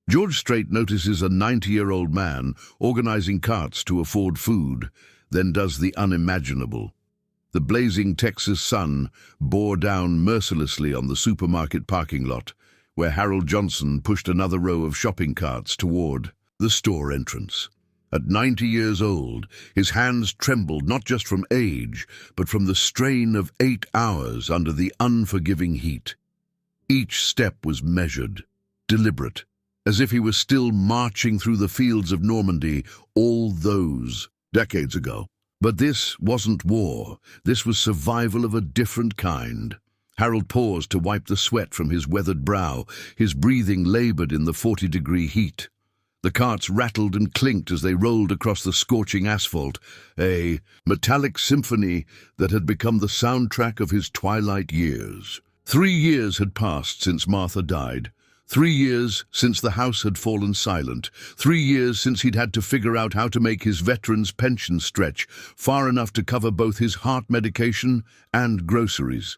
George Strait notices a 90-year-old man organizing carts to afford food, then does the unimaginable. The blazing Texas sun bore down mercilessly on the supermarket parking lot, where Harold Johnson pushed another row of shopping carts toward the store entrance. At 90 years old, his hands trembled not just from age, but from the strain of 8 hours under the unforgiving heat. Each step was measured, deliberate, as if he was still marching through the fields of Normandy all those decades ago. But this wasn't war. This was survival of a different kind. Harold paused to wipe the sweat from his weathered brow. His breathing labored in the 40-degree heat. The carts rattled and clinked as they rolled across the scorching asphalt, a metallic symphony that had become the soundtrack of his twilight years. 3 years had passed since Martha died. 3 years since the house had fallen silent. 3 years since he'd had to figure out how to make his veteran's pension stretch far enough to cover both his heart medication and groceries.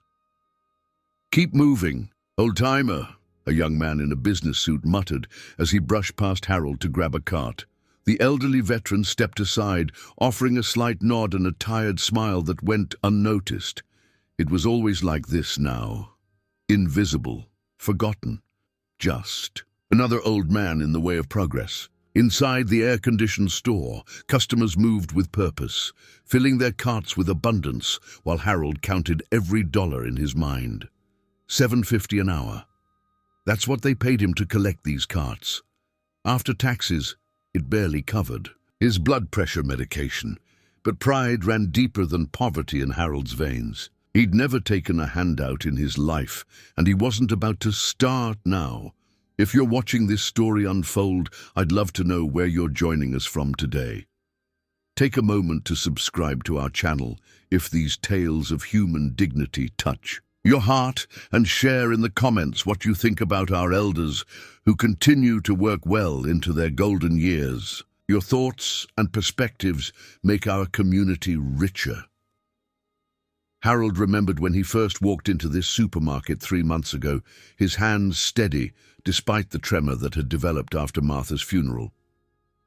"Keep moving, old-timer," a young man in a business suit muttered as he brushed past Harold to grab a cart. The elderly veteran stepped aside, offering a slight nod and a tired smile that went unnoticed. It was always like this now. Invisible, forgotten. Just another old man in the way of progress. Inside the air-conditioned store, customers moved with purpose, filling their carts with abundance while Harold counted every dollar in his mind. $7.50 an hour. That's what they paid him to collect these carts. After taxes, it barely covered his blood pressure medication, but pride ran deeper than poverty in Harold's veins. He'd never taken a handout in his life, and he wasn't about to start now. If you're watching this story unfold, I'd love to know where you're joining us from today. Take a moment to subscribe to our channel if these tales of human dignity touch your heart, and share in the comments what you think about our elders who continue to work well into their golden years. Your thoughts and perspectives make our community richer. Harold remembered when he first walked into this supermarket 3 months ago, his hands steady despite the tremor that had developed after Martha's funeral.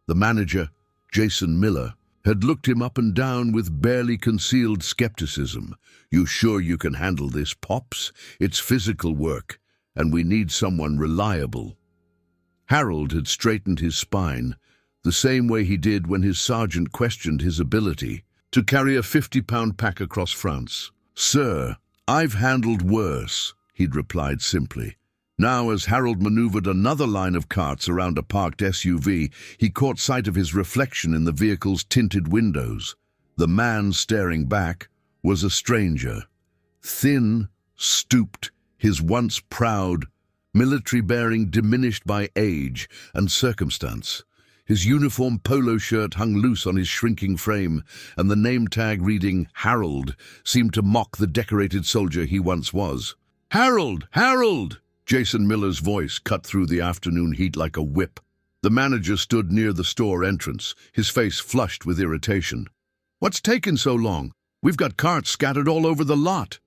The manager, Jason Miller, had looked him up and down with barely concealed skepticism. "You sure you can handle this, Pops? It's physical work, and we need someone reliable." Harold had straightened his spine, the same way he did when his sergeant questioned his ability to carry a 50-pound pack across France. "Sir, I've handled worse," he'd replied simply. Now, as Harold maneuvered another line of carts around a parked SUV, he caught sight of his reflection in the vehicle's tinted windows. The man staring back was a stranger. Thin, stooped, his once proud military bearing diminished by age and circumstance. His uniform polo shirt hung loose on his shrinking frame, and the name tag reading Harold seemed to mock the decorated soldier he once was. "Harold! Harold!" Jason Miller's voice cut through the afternoon heat like a whip. The manager stood near the store entrance, his face flushed with irritation. "What's taken so long? We've got carts scattered all over the lot."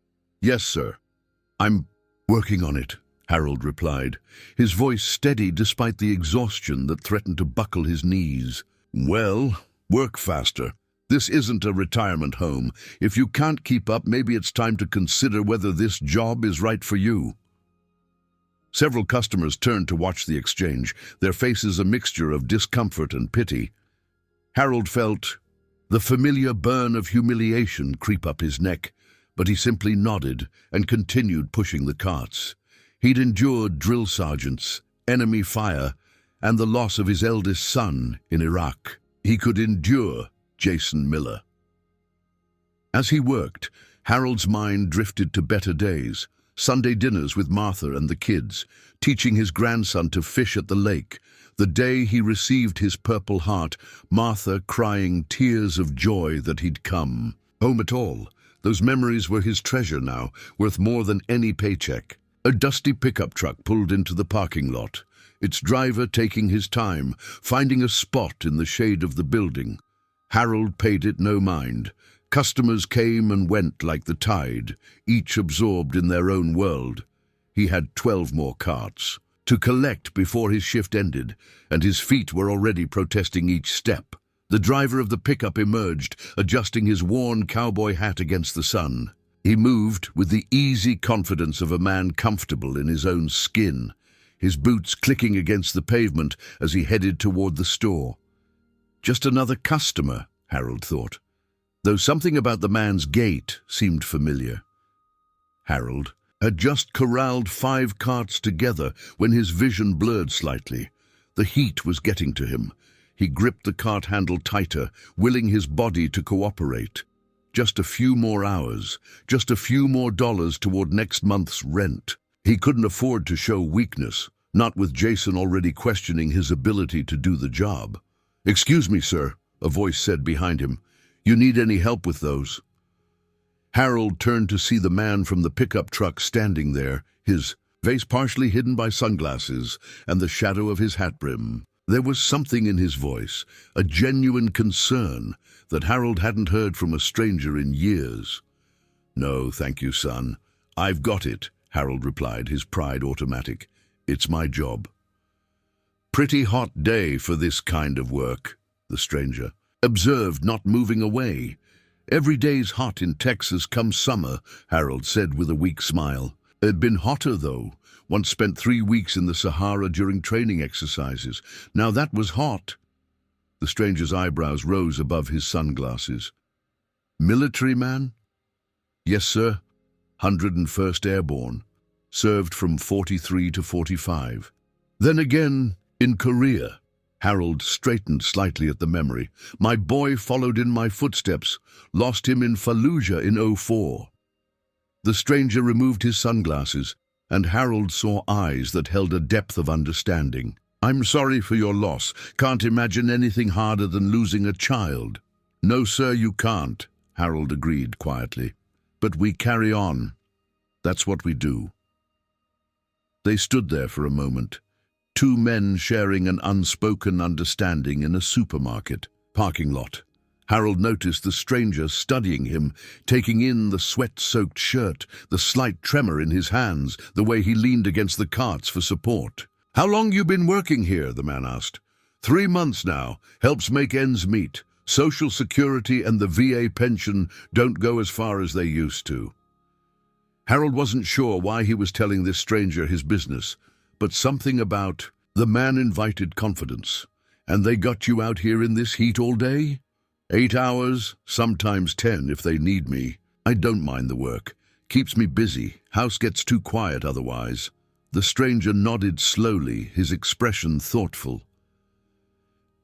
"Yes, sir. I'm working on it," Harold replied, his voice steady despite the exhaustion that threatened to buckle his knees. "Well, work faster. This isn't a retirement home. If you can't keep up, maybe it's time to consider whether this job is right for you." Several customers turned to watch the exchange, their faces a mixture of discomfort and pity. Harold felt the familiar burn of humiliation creep up his neck, but he simply nodded and continued pushing the carts. He'd endured drill sergeants, enemy fire, and the loss of his eldest son in Iraq. He could endure Jason Miller. As he worked, Harold's mind drifted to better days. Sunday dinners with Martha and the kids, teaching his grandson to fish at the lake. The day he received his Purple Heart, Martha crying tears of joy that he'd come home at all. Those memories were his treasure now, worth more than any paycheck. A dusty pickup truck pulled into the parking lot, its driver taking his time, finding a spot in the shade of the building. Harold paid it no mind. Customers came and went like the tide, each absorbed in their own world. He had 12 more carts. to collect before his shift ended, and his feet were already protesting each step. The driver of the pickup emerged, adjusting his worn cowboy hat against the sun. He moved with the easy confidence of a man comfortable in his own skin, his boots clicking against the pavement as he headed toward the store. Just another customer, Harold thought, though something about the man's gait seemed familiar. Harold had just corralled 5 carts together when his vision blurred slightly. The heat was getting to him. He gripped the cart handle tighter, willing his body to cooperate. Just a few more hours, just a few more dollars toward next month's rent. He couldn't afford to show weakness, not with Jason already questioning his ability to do the job. "Excuse me, sir," a voice said behind him. "You need any help with those?" Harold turned to see the man from the pickup truck standing there, his face partially hidden by sunglasses and the shadow of his hat brim. There was something in his voice, a genuine concern that Harold hadn't heard from a stranger in years. "No, thank you, son. I've got it," Harold replied, his pride automatic. "It's my job." "Pretty hot day for this kind of work," the stranger observed, not moving away. "Every day's hot in Texas come summer," Harold said with a weak smile. "It'd been hotter, though. Once spent 3 weeks in the Sahara during training exercises. Now that was hot." The stranger's eyebrows rose above his sunglasses. "Military man?" "Yes, sir. 101st Airborne. Served from 43 to 45. Then again, in Korea." Harold straightened slightly at the memory. "My boy followed in my footsteps. Lost him in Fallujah in '04. The stranger removed his sunglasses, and Harold saw eyes that held a depth of understanding. "I'm sorry for your loss. Can't imagine anything harder than losing a child." "No, sir, you can't," Harold agreed quietly. "But we carry on. That's what we do." They stood there for a moment, 2 men sharing an unspoken understanding in a supermarket parking lot. Harold noticed the stranger studying him, taking in the sweat-soaked shirt, the slight tremor in his hands, the way he leaned against the carts for support. "How long you been working here?" the man asked. 3 months now. Helps make ends meet. Social Security and the VA pension don't go as far as they used to." Harold wasn't sure why he was telling this stranger his business, but something about the man invited confidence. "And they got you out here in this heat all day?" 8 hours, sometimes 10 if they need me. I don't mind the work. Keeps me busy. House gets too quiet otherwise." The stranger nodded slowly, his expression thoughtful.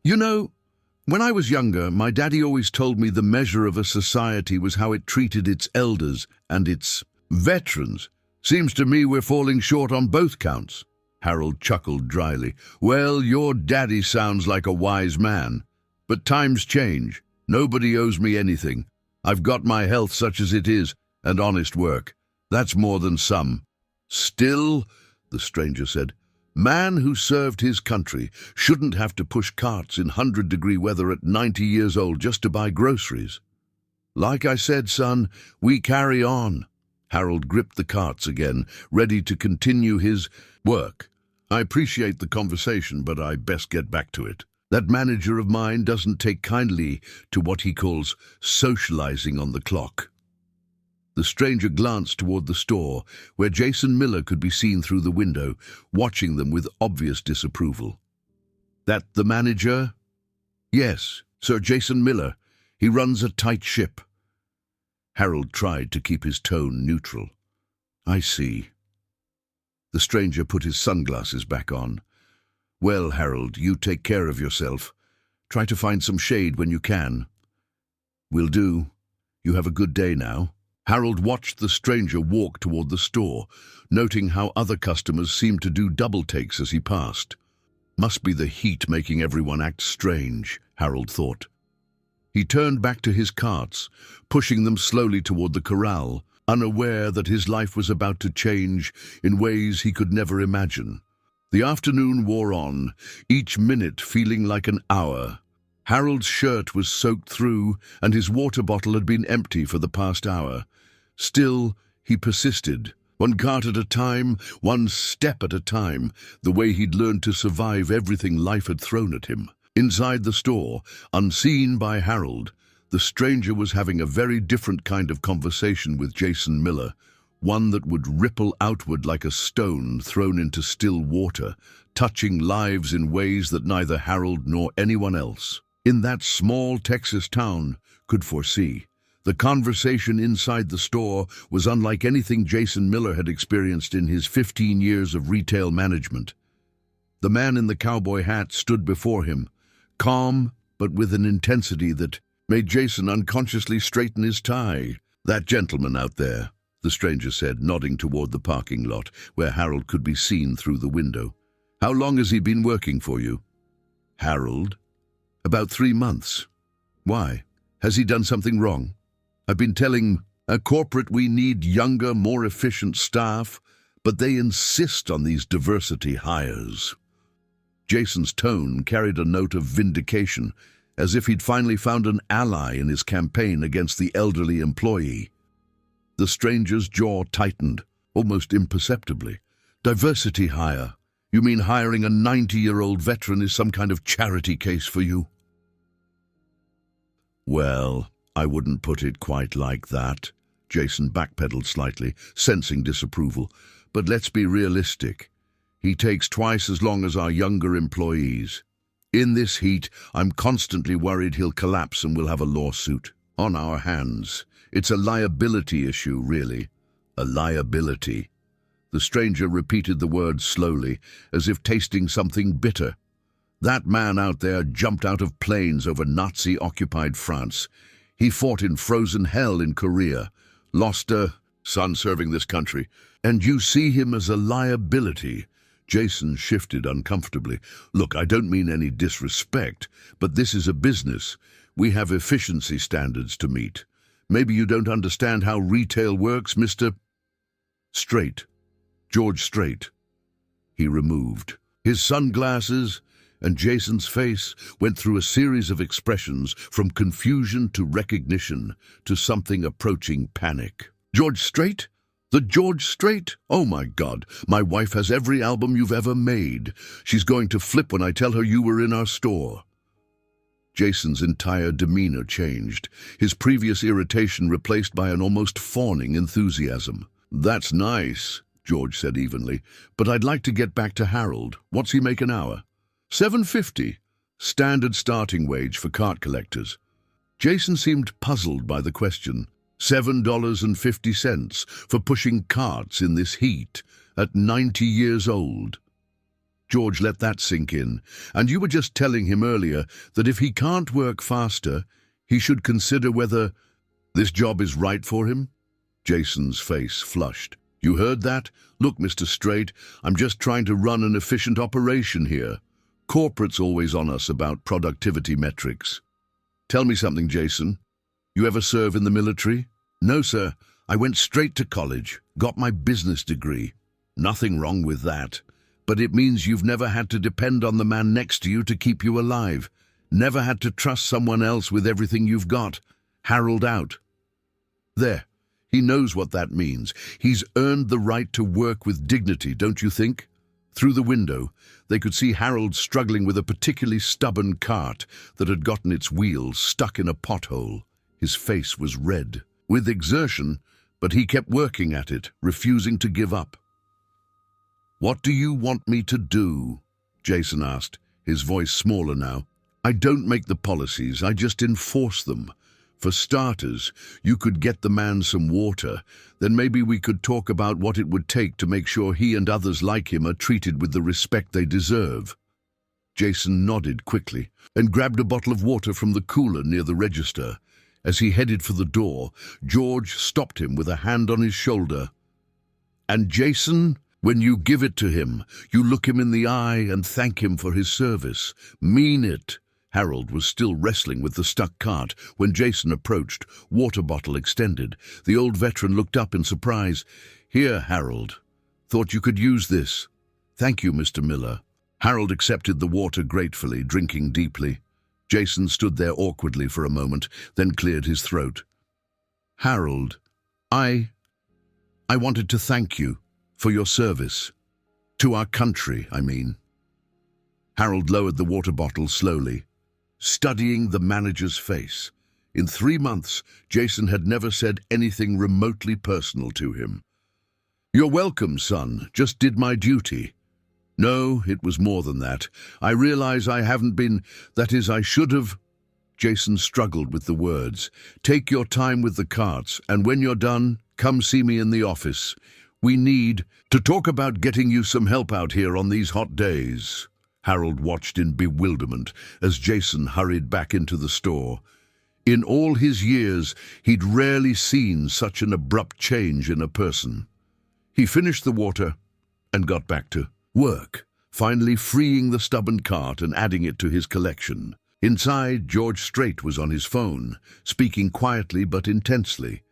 "You know, when I was younger, my daddy always told me the measure of a society was how it treated its elders and its veterans. Seems to me we're falling short on both counts." Harold chuckled dryly. "Well, your daddy sounds like a wise man. But times change. Nobody owes me anything. I've got my health such as it is, and honest work. That's more than some." "Still," the stranger said, "man who served his country shouldn't have to push carts in 100-degree weather at 90 years old just to buy groceries." "Like I said, son, we carry on." Harold gripped the carts again, ready to continue his work. "I appreciate the conversation, but I best get back to it. That manager of mine doesn't take kindly to what he calls socializing on the clock." The stranger glanced toward the store, where Jason Miller could be seen through the window, watching them with obvious disapproval. "That the manager?" "Yes, Sir Jason Miller. He runs a tight ship." Harold tried to keep his tone neutral. "I see." The stranger put his sunglasses back on. "Well, Harold, you take care of yourself. Try to find some shade when you can." "Will do. You have a good day now." Harold watched the stranger walk toward the store, noting how other customers seemed to do double takes as he passed. Must be the heat making everyone act strange, Harold thought. He turned back to his carts, pushing them slowly toward the corral, unaware that his life was about to change in ways he could never imagine. The afternoon wore on, each minute feeling like an hour. Harold's shirt was soaked through, and his water bottle had been empty for the past hour. Still, he persisted, One cart at a time, one step at a time, the way he'd learned to survive everything life had thrown at him. Inside the store, unseen by Harold, the stranger was having a very different kind of conversation with Jason Miller, one that would ripple outward like a stone thrown into still water, touching lives in ways that neither Harold nor anyone else in that small Texas town could foresee. The conversation inside the store was unlike anything Jason Miller had experienced in his 15 years of retail management. The man in the cowboy hat stood before him, calm but with an intensity that made Jason unconsciously straighten his tie. "That gentleman out there," the stranger said, nodding toward the parking lot, where Harold could be seen through the window. "How long has he been working for you?" "Harold? About 3 months. Why? Has he done something wrong? I've been telling a corporate we need younger, more efficient staff, but they insist on these diversity hires." Jason's tone carried a note of vindication, as if he'd finally found an ally in his campaign against the elderly employee. The stranger's jaw tightened, almost imperceptibly. "Diversity hire? You mean hiring a 90-year-old veteran is some kind of charity case for you?" "Well, I wouldn't put it quite like that." Jason backpedaled slightly, sensing disapproval. "But let's be realistic. He takes twice as long as our younger employees. In this heat, I'm constantly worried he'll collapse and we'll have a lawsuit on our hands. It's a liability issue, really. A liability." The stranger repeated the words slowly, as if tasting something bitter. "That man out there jumped out of planes over Nazi-occupied France. He fought in frozen hell in Korea, lost a son serving this country, and you see him as a liability." Jason shifted uncomfortably. "Look, I don't mean any disrespect, but this is a business. We have efficiency standards to meet. Maybe you don't understand how retail works, Mr. Strait. George Strait." He removed his sunglasses, and Jason's face went through a series of expressions from confusion to recognition to something approaching panic. "George Strait? The George Strait? Oh my God, my wife has every album you've ever made. She's going to flip when I tell her you were in our store." Jason's entire demeanor changed, his previous irritation replaced by an almost fawning enthusiasm. "That's nice," George said evenly, "but I'd like to get back to Harold. What's he make an hour?" $7.50, standard starting wage for cart collectors. Jason seemed puzzled by the question. $7.50 for pushing carts in this heat at 90 years old. George let that sink in. "And you were just telling him earlier that if he can't work faster, he should consider whether this job is right for him?" Jason's face flushed. "You heard that? Look, Mr. Strait, I'm just trying to run an efficient operation here. Corporate's always on us about productivity metrics." "Tell me something, Jason. You ever serve in the military?" "No, sir. I went straight to college, got my business degree." "Nothing wrong with that. But it means you've never had to depend on the man next to you to keep you alive. Never had to trust someone else with everything you've got. Harold out. There. He knows what that means. He's earned the right to work with dignity, don't you think?" Through the window, they could see Harold struggling with a particularly stubborn cart that had gotten its wheels stuck in a pothole. His face was red with exertion, but he kept working at it, refusing to give up. "What do you want me to do?" Jason asked, his voice smaller now. "I don't make the policies, I just enforce them. For starters, you could get the man some water, then maybe we could talk about what it would take to make sure he and others like him are treated with the respect they deserve." Jason nodded quickly and grabbed a bottle of water from the cooler near the register. As he headed for the door, George stopped him with a hand on his shoulder. "And Jason, when you give it to him, you look him in the eye and thank him for his service. Mean it." Harold was still wrestling with the stuck cart when Jason approached, water bottle extended. The old veteran looked up in surprise. "Here, Harold. Thought you could use this." "Thank you, Mr. Miller." Harold accepted the water gratefully, drinking deeply. Jason stood there awkwardly for a moment, then cleared his throat. "Harold, I I wanted to thank you for your service. To our country, I mean. Harold lowered the water bottle slowly, studying the manager's face. In 3 months, Jason had never said anything remotely personal to him. "You're welcome, son. Just did my duty." "No, it was more than that. I realize I haven't been, that is, I should have." Jason struggled with the words. "Take your time with the carts, and when you're done, come see me in the office. We need to talk about getting you some help out here on these hot days." Harold watched in bewilderment as Jason hurried back into the store. In all his years, he'd rarely seen such an abrupt change in a person. He finished the water and got back to work, finally freeing the stubborn cart and adding it to his collection. Inside, George Strait was on his phone, speaking quietly but intensely.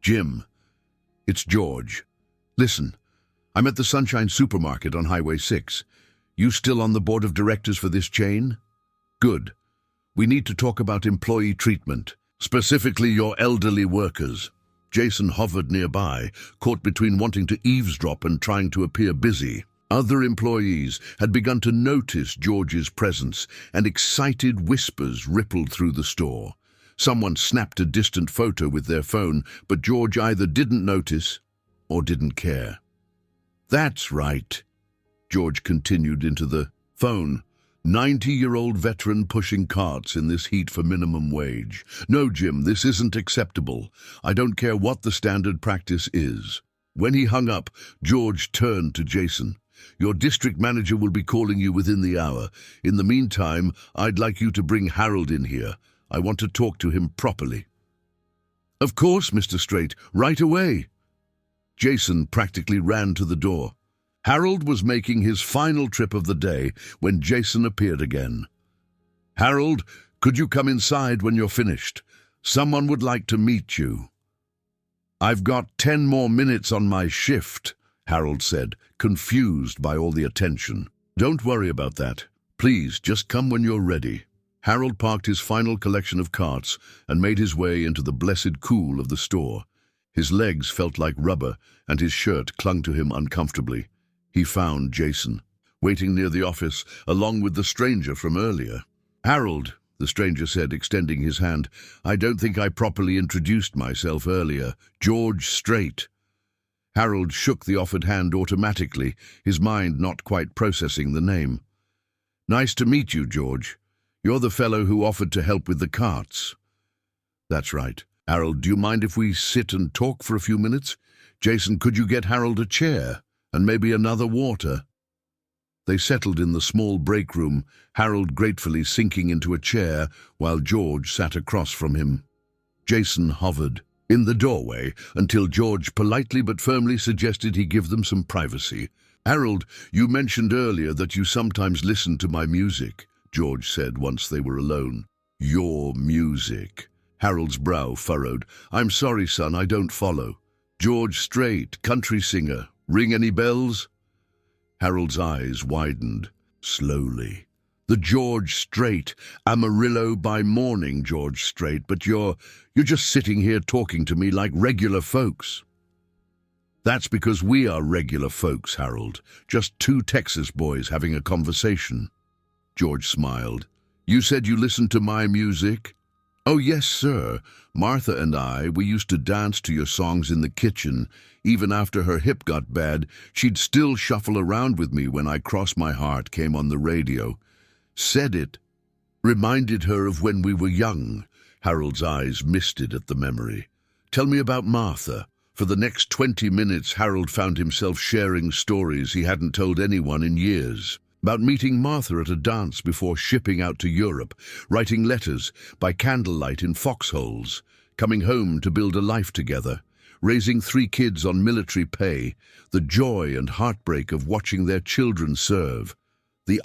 "Jim, it's George. Listen, I'm at the Sunshine Supermarket on Highway 6. You still on the board of directors for this chain? Good. We need to talk about employee treatment, specifically your elderly workers." Jason hovered nearby, caught between wanting to eavesdrop and trying to appear busy. Other employees had begun to notice George's presence, and excited whispers rippled through the store. Someone snapped a distant photo with their phone, but George either didn't notice or didn't care. "That's right," George continued into the phone. 90-year-old veteran pushing carts in this heat for minimum wage. "No, Jim, this isn't acceptable. I don't care what the standard practice is." When he hung up, George turned to Jason. "Your district manager will be calling you within the hour. In the meantime, I'd like you to bring Harold in here. I want to talk to him properly." "Of course, Mr. Strait, right away." Jason practically ran to the door. Harold was making his final trip of the day when Jason appeared again. "Harold, could you come inside when you're finished? Someone would like to meet you." "I've got 10 more minutes on my shift," Harold said, confused by all the attention. "Don't worry about that. Please, just come when you're ready." Harold parked his final collection of carts and made his way into the blessed cool of the store. His legs felt like rubber, and his shirt clung to him uncomfortably. He found Jason, waiting near the office, along with the stranger from earlier. "Harold," the stranger said, extending his hand, "I don't think I properly introduced myself earlier. George Strait." Harold shook the offered hand automatically, his mind not quite processing the name. "Nice to meet you, George. You're the fellow who offered to help with the carts." "That's right. Harold, do you mind if we sit and talk for a few minutes? Jason, could you get Harold a chair? And maybe another water?" They settled in the small break room, Harold gratefully sinking into a chair while George sat across from him. Jason hovered in the doorway until George politely but firmly suggested he give them some privacy. "Harold, you mentioned earlier that you sometimes listen to my music," George said once they were alone. "Your music." Harold's brow furrowed. "I'm sorry, son, I don't follow." "George Strait, country singer. Ring any bells?" Harold's eyes widened slowly. "The George Strait, Amarillo by morning, George Strait, but you're just sitting here talking to me like regular folks." "That's because we are regular folks, Harold. Just 2 Texas boys having a conversation." George smiled. "You said you listened to my music?" "Oh, yes, sir. Martha and we used to dance to your songs in the kitchen. Even after her hip got bad, she'd still shuffle around with me when I Cross My Heart came on the radio. Said it reminded her of when we were young." Harold's eyes misted at the memory. "Tell me about Martha." For the next 20 minutes, Harold found himself sharing stories he hadn't told anyone in years. About meeting Martha at a dance before shipping out to Europe, writing letters by candlelight in foxholes, coming home to build a life together, raising 3 kids on military pay, the joy and heartbreak of watching their children serve, the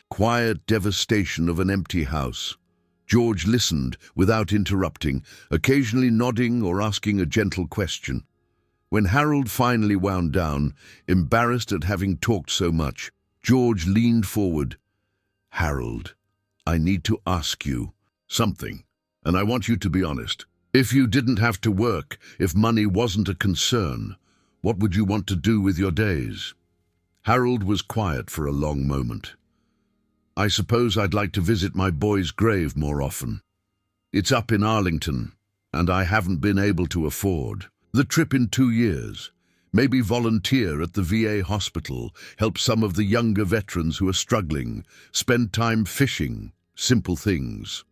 quiet devastation of an empty house. George listened without interrupting, occasionally nodding or asking a gentle question. When Harold finally wound down, embarrassed at having talked so much, George leaned forward. "Harold, I need to ask you something, and I want you to be honest. If you didn't have to work, if money wasn't a concern, What would you want to do with your days? Harold was quiet for a long moment. I suppose I'd like to visit my boy's grave more often. It's up in Arlington, and I haven't been able to afford the trip in 2 years. Maybe volunteer at the VA hospital, help some of the younger veterans who are struggling, spend time fishing, simple things.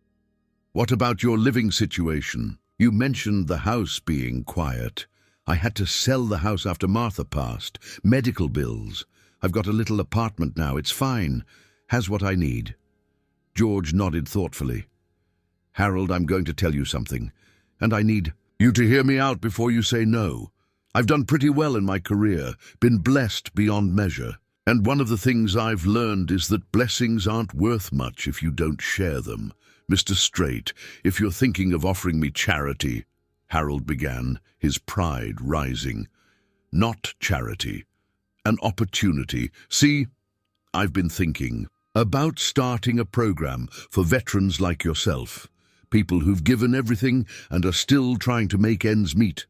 What about your living situation? You mentioned the house being quiet. I had to sell the house after Martha passed. Medical bills. I've got a little apartment now. It's fine. Has what I need. George nodded thoughtfully. Harold, I'm going to tell you something, and I need you to hear me out before you say no. I've done pretty well in my career, been blessed beyond measure. And one of the things I've learned is that blessings aren't worth much if you don't share them. Mr. Strait, if you're thinking of offering me charity, Harold began, his pride rising. Not charity. An opportunity. See, I've been thinking about starting a program for veterans like yourself, people who've given everything and are still trying to make ends meet.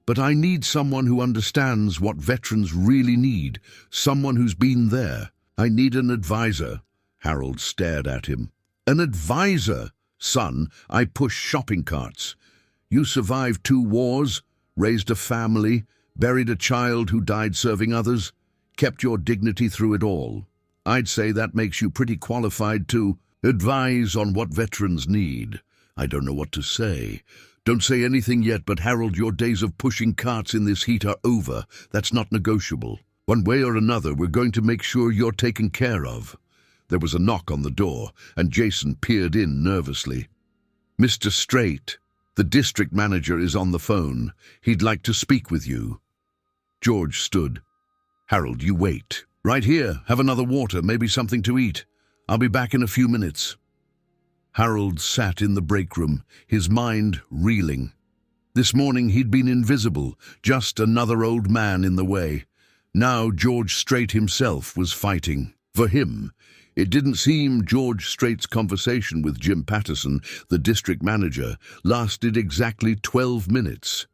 But I need someone who understands what veterans really need, someone who's been there. I need an advisor. Harold stared at him. An advisor? Son, I push shopping carts. You survived 2 wars, raised a family, buried a child who died serving others, kept your dignity through it all. I'd say that makes you pretty qualified to advise on what veterans need. I don't know what to say. Don't say anything yet, but Harold, your days of pushing carts in this heat are over. That's not negotiable. One way or another, we're going to make sure you're taken care of. There was a knock on the door, and Jason peered in nervously. Mr. Strait, the district manager is on the phone. He'd like to speak with you. George stood. Harold, you wait. Right here, have another water, maybe something to eat. I'll be back in a few minutes. Harold sat in the break room, his mind reeling. This morning he'd been invisible, just another old man in the way. Now George Strait himself was fighting. For him, it didn't seem George Strait's conversation with Jim Patterson, the district manager, lasted exactly 12 minutes.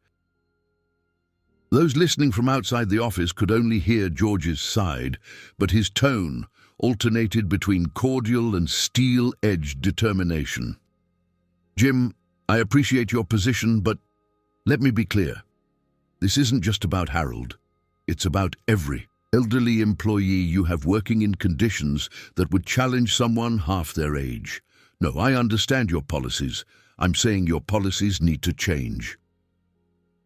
Those listening from outside the office could only hear George's side, but his tone alternated between cordial and steel-edged determination. Jim, I appreciate your position, but let me be clear. This isn't just about Harold. It's about every elderly employee you have working in conditions that would challenge someone half their age. No, I understand your policies. I'm saying your policies need to change.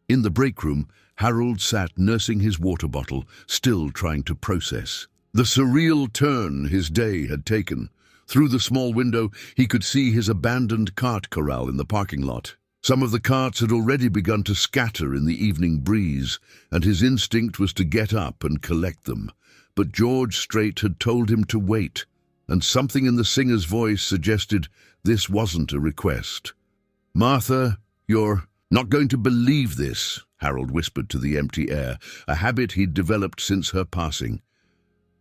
In the break room, Harold sat nursing his water bottle, still trying to process the surreal turn his day had taken. Through the small window, he could see his abandoned cart corral in the parking lot. Some of the carts had already begun to scatter in the evening breeze, and his instinct was to get up and collect them. But George Strait had told him to wait, and something in the singer's voice suggested this wasn't a request. Martha, you're not going to believe this, Harold whispered to the empty air, a habit he'd developed since her passing.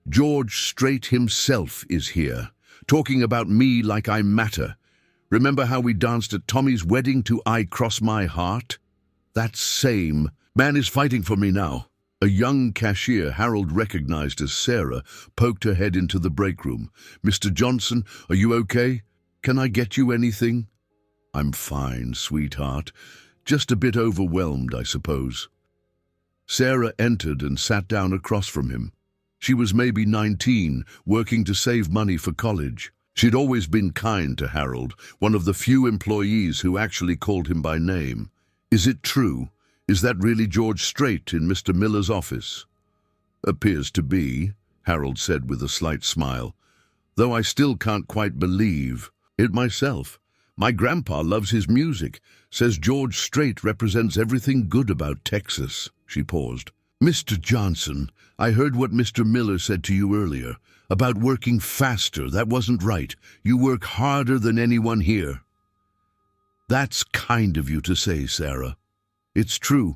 George Strait himself is here, talking about me like I matter. Remember how we danced at Tommy's wedding to I Cross My Heart? That same man is fighting for me now. A young cashier Harold recognized as Sarah poked her head into the break room. Mr. Johnson, are you okay? Can I get you anything? I'm fine, sweetheart. Just a bit overwhelmed, I suppose. Sarah entered and sat down across from him. She was maybe 19, working to save money for college. She'd always been kind to Harold, one of the few employees who actually called him by name. Is it true? Is that really George Strait in Mr. Miller's office? Appears to be, Harold said with a slight smile, though I still can't quite believe it myself. My grandpa loves his music, says George Strait represents everything good about Texas. She paused. Mr. Johnson, I heard what Mr. Miller said to you earlier, about working faster. That wasn't right. You work harder than anyone here. That's kind of you to say, Sarah. It's true.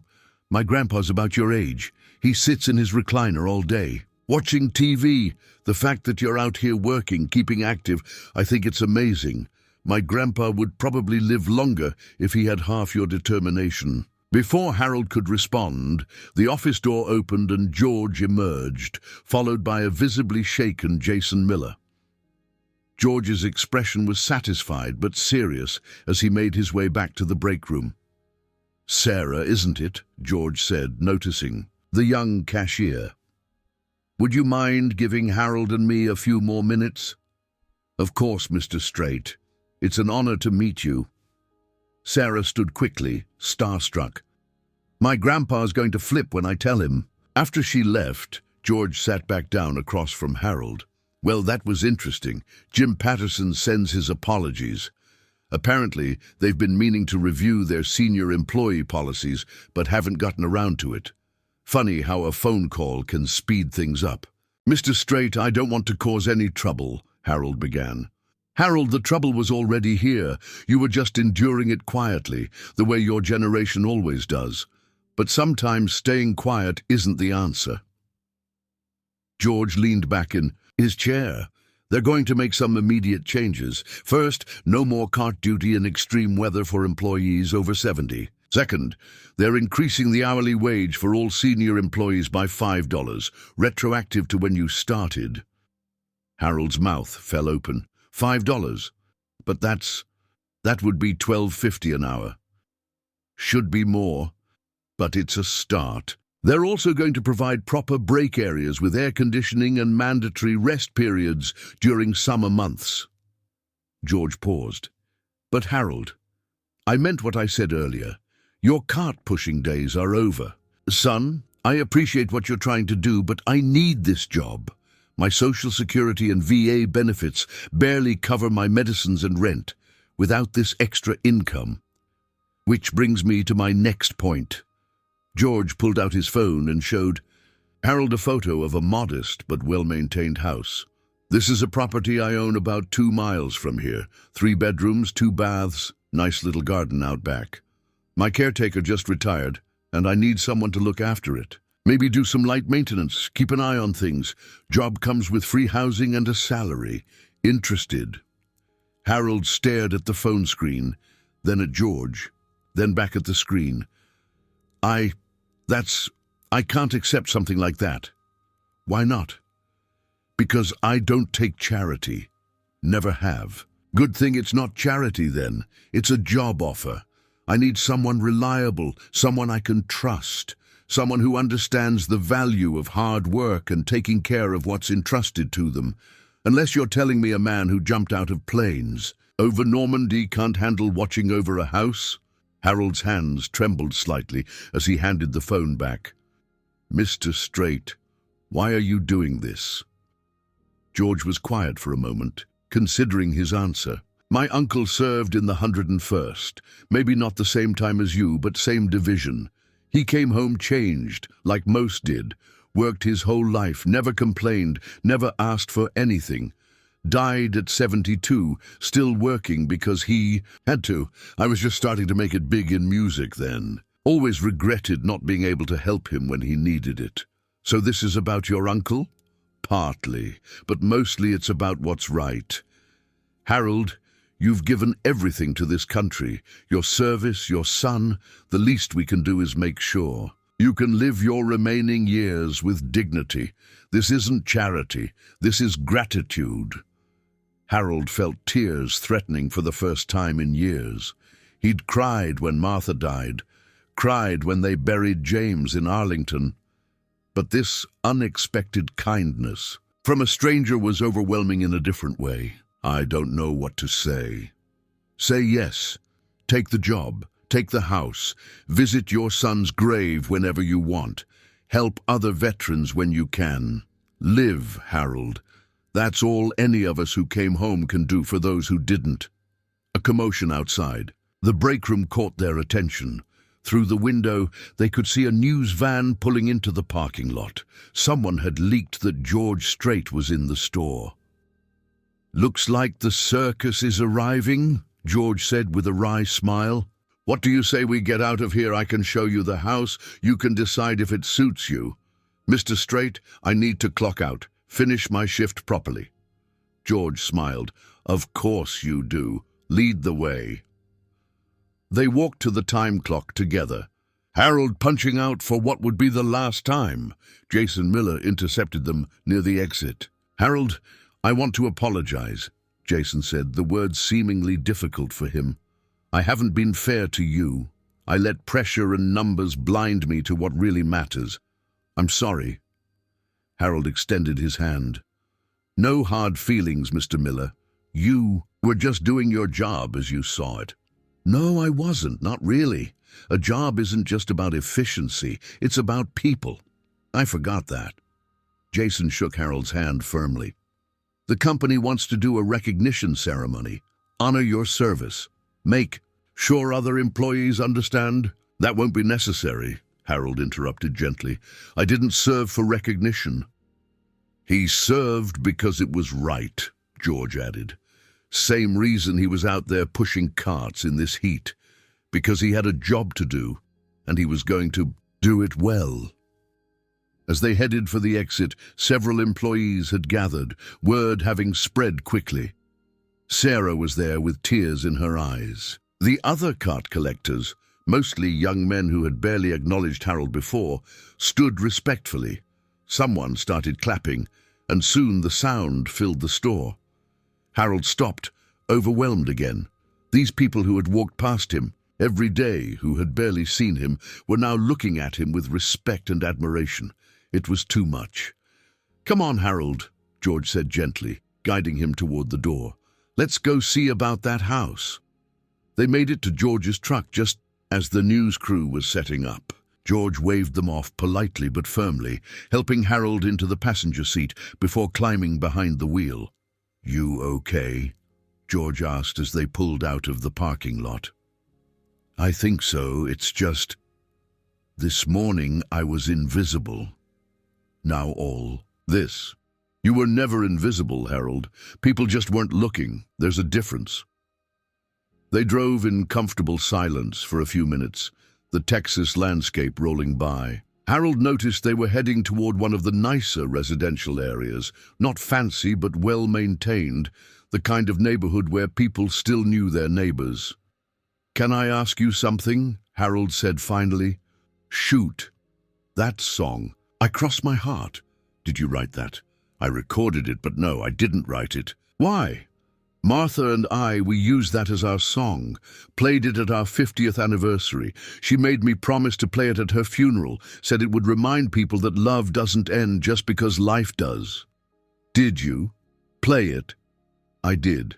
My grandpa's about your age. He sits in his recliner all day, watching TV. The fact that you're out here working, keeping active, I think it's amazing. My grandpa would probably live longer if he had half your determination. Before Harold could respond, the office door opened and George emerged, followed by a visibly shaken Jason Miller. George's expression was satisfied but serious as he made his way back to the break room. "Sarah, isn't it?" George said, noticing the young cashier. "Would you mind giving Harold and me a few more minutes?" "Of course, Mr. Strait. It's an honor to meet you." Sarah stood quickly, starstruck. "My grandpa's going to flip when I tell him." After she left, George sat back down across from Harold. "Well, that was interesting. Jim Patterson sends his apologies. Apparently, they've been meaning to review their senior employee policies, but haven't gotten around to it. Funny how a phone call can speed things up." "Mr. Strait, I don't want to cause any trouble," Harold began. "Harold, the trouble was already here. You were just enduring it quietly, the way your generation always does. But sometimes staying quiet isn't the answer." George leaned back in his chair. "They're going to make some immediate changes. First, no more cart duty in extreme weather for employees over 70. Second, they're increasing the hourly wage for all senior employees by $5, retroactive to when you started." Harold's mouth fell open. $5? But that would be $12.50 an hour. Should be more, but it's a start. They're also going to provide proper break areas with air conditioning and mandatory rest periods during summer months. George paused. "But Harold, I meant what I said earlier. Your cart-pushing days are over. Son, I appreciate what you're trying to do, but I need this job. My Social Security and VA benefits barely cover my medicines and rent without this extra income. Which brings me to my next point." George pulled out his phone and showed Harold a photo of a modest but well-maintained house. "This is a property I own about 2 miles from here. 3 bedrooms, 2 baths, nice little garden out back. My caretaker just retired, and I need someone to look after it. Maybe do some light maintenance, keep an eye on things. Job comes with free housing and a salary. Interested?" Harold stared at the phone screen, then at George, then back at the screen. I can't accept something like that." "Why not?" "Because I don't take charity. Never have." "Good thing it's not charity then. It's a job offer. I need someone reliable, someone I can trust, someone who understands the value of hard work and taking care of what's entrusted to them. Unless you're telling me a man who jumped out of planes over Normandy can't handle watching over a house?" Harold's hands trembled slightly as he handed the phone back. "Mr. Strait, why are you doing this?" George was quiet for a moment, considering his answer. "My uncle served in the 101st, maybe not the same time as you, but same division. He came home changed, like most did, worked his whole life, never complained, never asked for anything. Died at 72, still working because he had to. I was just starting to make it big in music then. Always regretted not being able to help him when he needed it. So this is about your uncle?" "Partly, but mostly it's about what's right. Harold, you've given everything to this country. Your service, your son. The least we can do is make sure you can live your remaining years with dignity. This isn't charity. This is gratitude." Harold felt tears threatening for the first time in years. He'd cried when Martha died, cried when they buried James in Arlington. But this unexpected kindness from a stranger was overwhelming in a different way. "I don't know what to say." "Say yes. Take the job. Take the house. Visit your son's grave whenever you want. Help other veterans when you can. Live, Harold. That's all any of us who came home can do for those who didn't." A commotion outside. The break room caught their attention. Through the window, they could see a news van pulling into the parking lot. Someone had leaked that George Strait was in the store. "Looks like the circus is arriving," George said with a wry smile. "What do you say we get out of here? I can show you the house. You can decide if it suits you. Mr. Strait, I need to clock out. Finish my shift properly." George smiled. "Of course you do. Lead the way." They walked to the time clock together. Harold punching out for what would be the last time. Jason Miller intercepted them near the exit. "Harold, I want to apologize," Jason said, the words seemingly difficult for him. "I haven't been fair to you. I let pressure and numbers blind me to what really matters. I'm sorry." Harold extended his hand. "No hard feelings, Mr. Miller. You were just doing your job as you saw it." "No, I wasn't, not really. A job isn't just about efficiency, it's about people." "I forgot that." Jason shook Harold's hand firmly. "The company wants to do a recognition ceremony. Honor your service. Make sure other employees understand." "That won't be necessary," Harold interrupted gently. "I didn't serve for recognition." "He served because it was right," George added. "Same reason he was out there pushing carts in this heat. Because he had a job to do, and he was going to do it well." As they headed for the exit, several employees had gathered, word having spread quickly. Sarah was there with tears in her eyes. The other cart collectors, mostly young men who had barely acknowledged Harold before, stood respectfully. Someone started clapping, and soon the sound filled the store. Harold stopped, overwhelmed again. These people who had walked past him every day, who had barely seen him, were now looking at him with respect and admiration. It was too much. "Come on, Harold," George said gently, guiding him toward the door. "Let's go see about that house." They made it to George's truck just as the news crew was setting up. George waved them off politely but firmly, helping Harold into the passenger seat before climbing behind the wheel. "You okay?" George asked as they pulled out of the parking lot. "I think so. It's just, this morning I was invisible. Now all this." "You were never invisible, Harold. People just weren't looking. There's a difference." They drove in comfortable silence for a few minutes, the Texas landscape rolling by. Harold noticed they were heading toward one of the nicer residential areas, not fancy but well-maintained, the kind of neighborhood where people still knew their neighbors. "Can I ask you something?" Harold said finally. "Shoot. That song. I Cross My Heart. Did you write that?" "I recorded it, but no, I didn't write it." "Why?" "Martha and we used that as our song, played it at our 50th anniversary. She made me promise to play it at her funeral, said it would remind people that love doesn't end just because life does." "Did you play it?" "I did.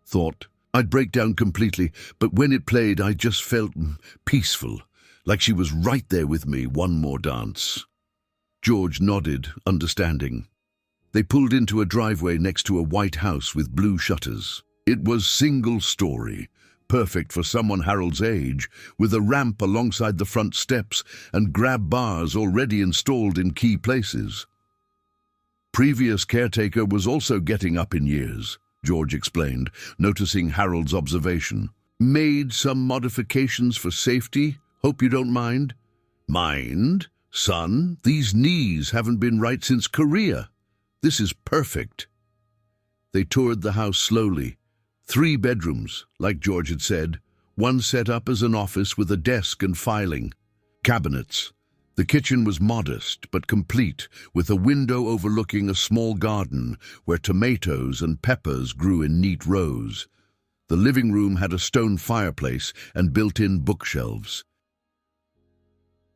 Thought I'd break down completely, but when it played I just felt peaceful, like she was right there with me. One more dance." George nodded, understanding. They pulled into a driveway next to a white house with blue shutters. It was single-story, perfect for someone Harold's age, with a ramp alongside the front steps and grab bars already installed in key places. Previous caretaker was also getting up in years, George explained, noticing Harold's observation. "Made some modifications for safety. Hope you don't mind." "Mind? Son, these knees haven't been right since Korea. This is perfect." They toured the house slowly. 3 bedrooms, like George had said, one set up as an office with a desk and filing cabinets. The kitchen was modest but complete, with a window overlooking a small garden where tomatoes and peppers grew in neat rows. The living room had a stone fireplace and built-in bookshelves.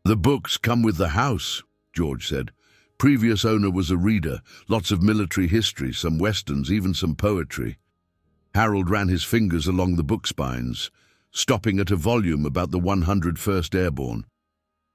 "The books come with the house," George said. "Previous owner was a reader, lots of military history, some westerns, even some poetry." Harold ran his fingers along the book spines, stopping at a volume about the 101st Airborne.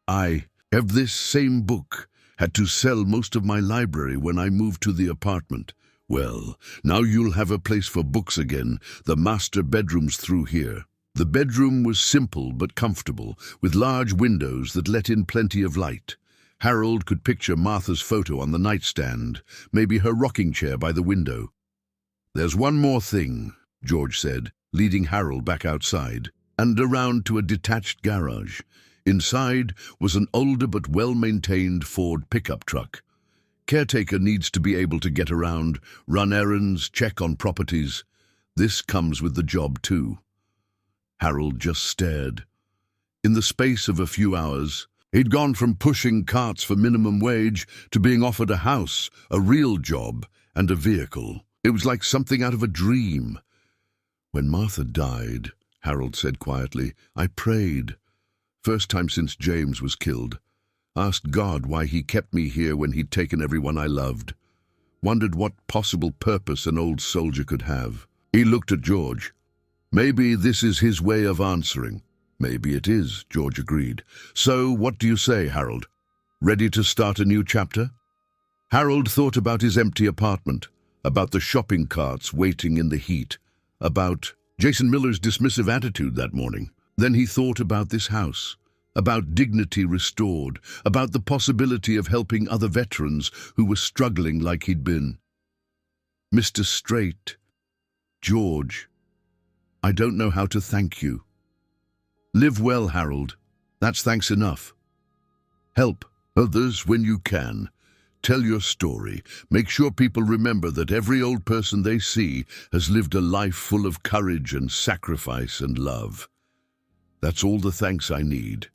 "I have this same book. Had to sell most of my library when I moved to the apartment. Well, now you'll have a place for books again. The master bedroom's through here." The bedroom was simple but comfortable, with large windows that let in plenty of light. Harold could picture Martha's photo on the nightstand, maybe her rocking chair by the window. "There's one more thing," George said, leading Harold back outside, and around to a detached garage. Inside was an older but well-maintained Ford pickup truck. Caretaker needs to be able to get around, run errands, check on properties. This comes with the job too. Harold just stared. In the space of a few hours, he'd gone from pushing carts for minimum wage to being offered a house, a real job, and a vehicle. It was like something out of a dream. When Martha died, Harold said quietly, I prayed. First time since James was killed. Asked God why he kept me here when he'd taken everyone I loved. Wondered what possible purpose an old soldier could have. He looked at George. Maybe this is his way of answering. Maybe it is, George agreed. So, what do you say, Harold? Ready to start a new chapter? Harold thought about his empty apartment, about the shopping carts waiting in the heat, about Jason Miller's dismissive attitude that morning. Then he thought about this house, about dignity restored, about the possibility of helping other veterans who were struggling like he'd been. Mr. Strait, George, I don't know how to thank you. Live well, Harold. That's thanks enough. Help others when you can. Tell your story. Make sure people remember that every old person they see has lived a life full of courage and sacrifice and love. That's all the thanks I need.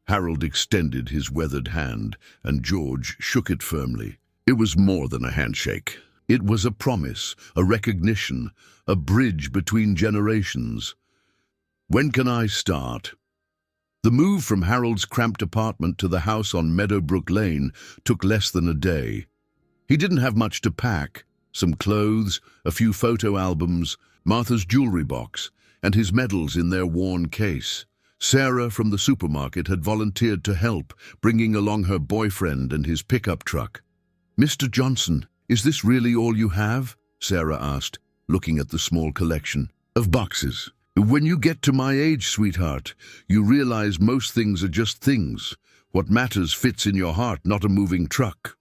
Harold extended his weathered hand, and George shook it firmly. It was more than a handshake. It was a promise, a recognition, a bridge between generations. When can I start? The move from Harold's cramped apartment to the house on Meadowbrook Lane took less than a day. He didn't have much to pack, some clothes, a few photo albums, Martha's jewelry box, and his medals in their worn case. Sarah from the supermarket had volunteered to help, bringing along her boyfriend and his pickup truck. Mr. Johnson, is this really all you have? Sarah asked, looking at the small collection of boxes. When you get to my age, sweetheart, you realize most things are just things. What matters fits in your heart, not a moving truck.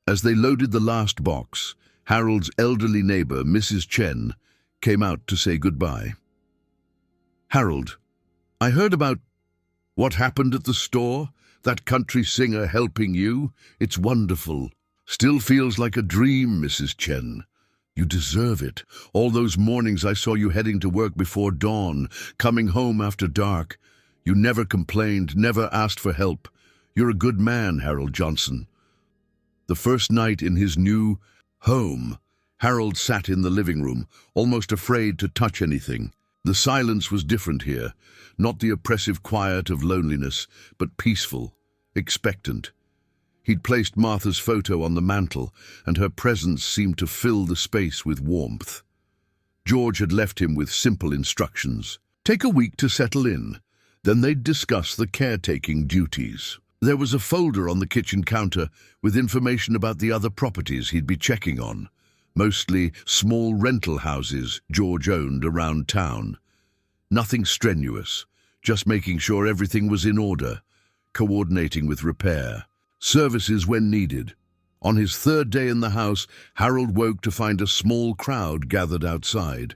As they loaded the last box, Harold's elderly neighbor, Mrs. Chen, came out to say goodbye. Harold, I heard about what happened at the store, that country singer helping you. It's wonderful. Still feels like a dream, Mrs. Chen. You deserve it. All those mornings I saw you heading to work before dawn, coming home after dark. You never complained, never asked for help. You're a good man, Harold Johnson. The first night in his new home, Harold sat in the living room, almost afraid to touch anything. The silence was different here, not the oppressive quiet of loneliness, but peaceful, expectant. He'd placed Martha's photo on the mantel, and her presence seemed to fill the space with warmth. George had left him with simple instructions. Take a week to settle in. Then they'd discuss the caretaking duties. There was a folder on the kitchen counter with information about the other properties he'd be checking on, mostly small rental houses George owned around town. Nothing strenuous, just making sure everything was in order, coordinating with repair. Services when needed. On his third day in the house, Harold woke to find a small crowd gathered outside.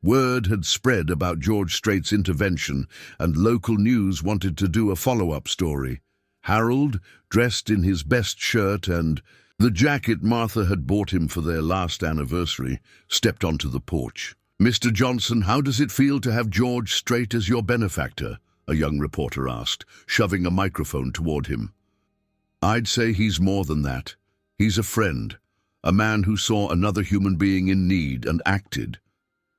Word had spread about George Strait's intervention, and local news wanted to do a follow-up story. Harold, dressed in his best shirt and the jacket Martha had bought him for their last anniversary, stepped onto the porch. Mr. Johnson, how does it feel to have George Strait as your benefactor? A young reporter asked, shoving a microphone toward him. I'd say he's more than that. He's a friend, a man who saw another human being in need and acted.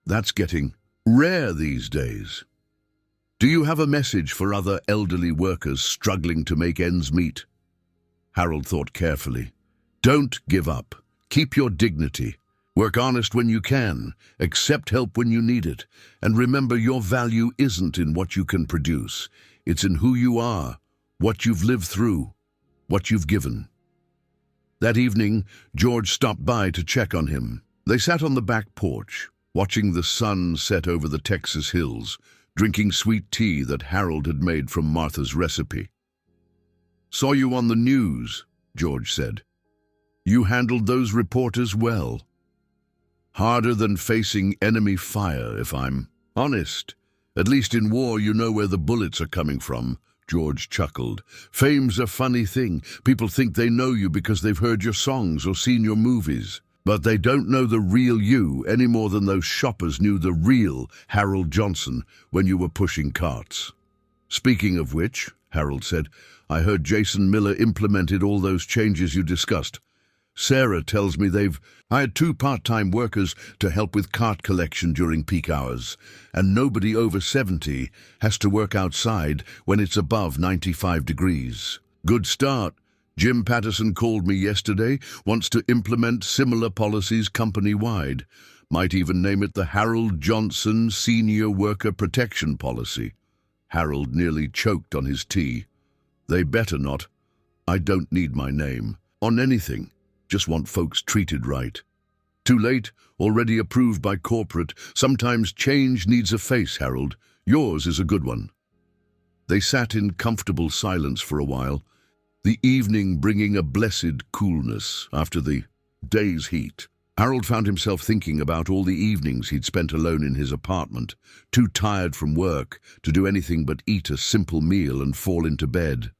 That's getting rare these days. Do you have a message for other elderly workers struggling to make ends meet? Harold thought carefully. Don't give up. Keep your dignity. Work honest when you can. Accept help when you need it. And remember, your value isn't in what you can produce. It's in who you are, what you've lived through, what you've given. That evening, George stopped by to check on him. They sat on the back porch, watching the sun set over the Texas hills, drinking sweet tea that Harold had made from Martha's recipe. Saw you on the news, George said. You handled those reporters well. Harder than facing enemy fire, if I'm honest. At least in war you know where the bullets are coming from. George chuckled. Fame's a funny thing. People think they know you because they've heard your songs or seen your movies. But they don't know the real you any more than those shoppers knew the real Harold Johnson when you were pushing carts. Speaking of which, Harold said, I heard Jason Miller implemented all those changes you discussed. Sarah tells me they've hired 2 part-time workers to help with cart collection during peak hours, and nobody over 70 has to work outside when it's above 95 degrees. Good start. Jim Patterson called me yesterday, wants to implement similar policies company-wide. Might even name it the Harold Johnson Senior Worker Protection Policy. Harold nearly choked on his tea. They better not. I don't need my name on anything. Just want folks treated right. Too late, already approved by corporate. Sometimes change needs a face, Harold. Yours is a good one. They sat in comfortable silence for a while, the evening bringing a blessed coolness after the day's heat. Harold found himself thinking about all the evenings he'd spent alone in his apartment, too tired from work to do anything but eat a simple meal and fall into bed.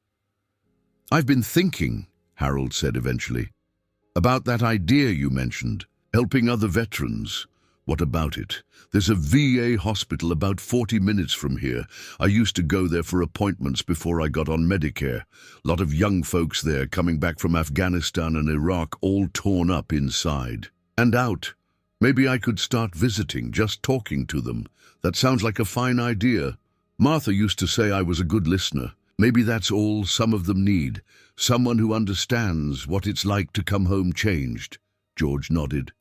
I've been thinking, Harold said eventually, about that idea you mentioned, helping other veterans. What about it? There's a VA hospital about 40 minutes from here. I used to go there for appointments before I got on Medicare. Lot of young folks there coming back from Afghanistan and Iraq, all torn up inside and out. Maybe I could start visiting, just talking to them. That sounds like a fine idea. Martha used to say I was a good listener. Maybe that's all some of them need. Someone who understands what it's like to come home changed. George nodded.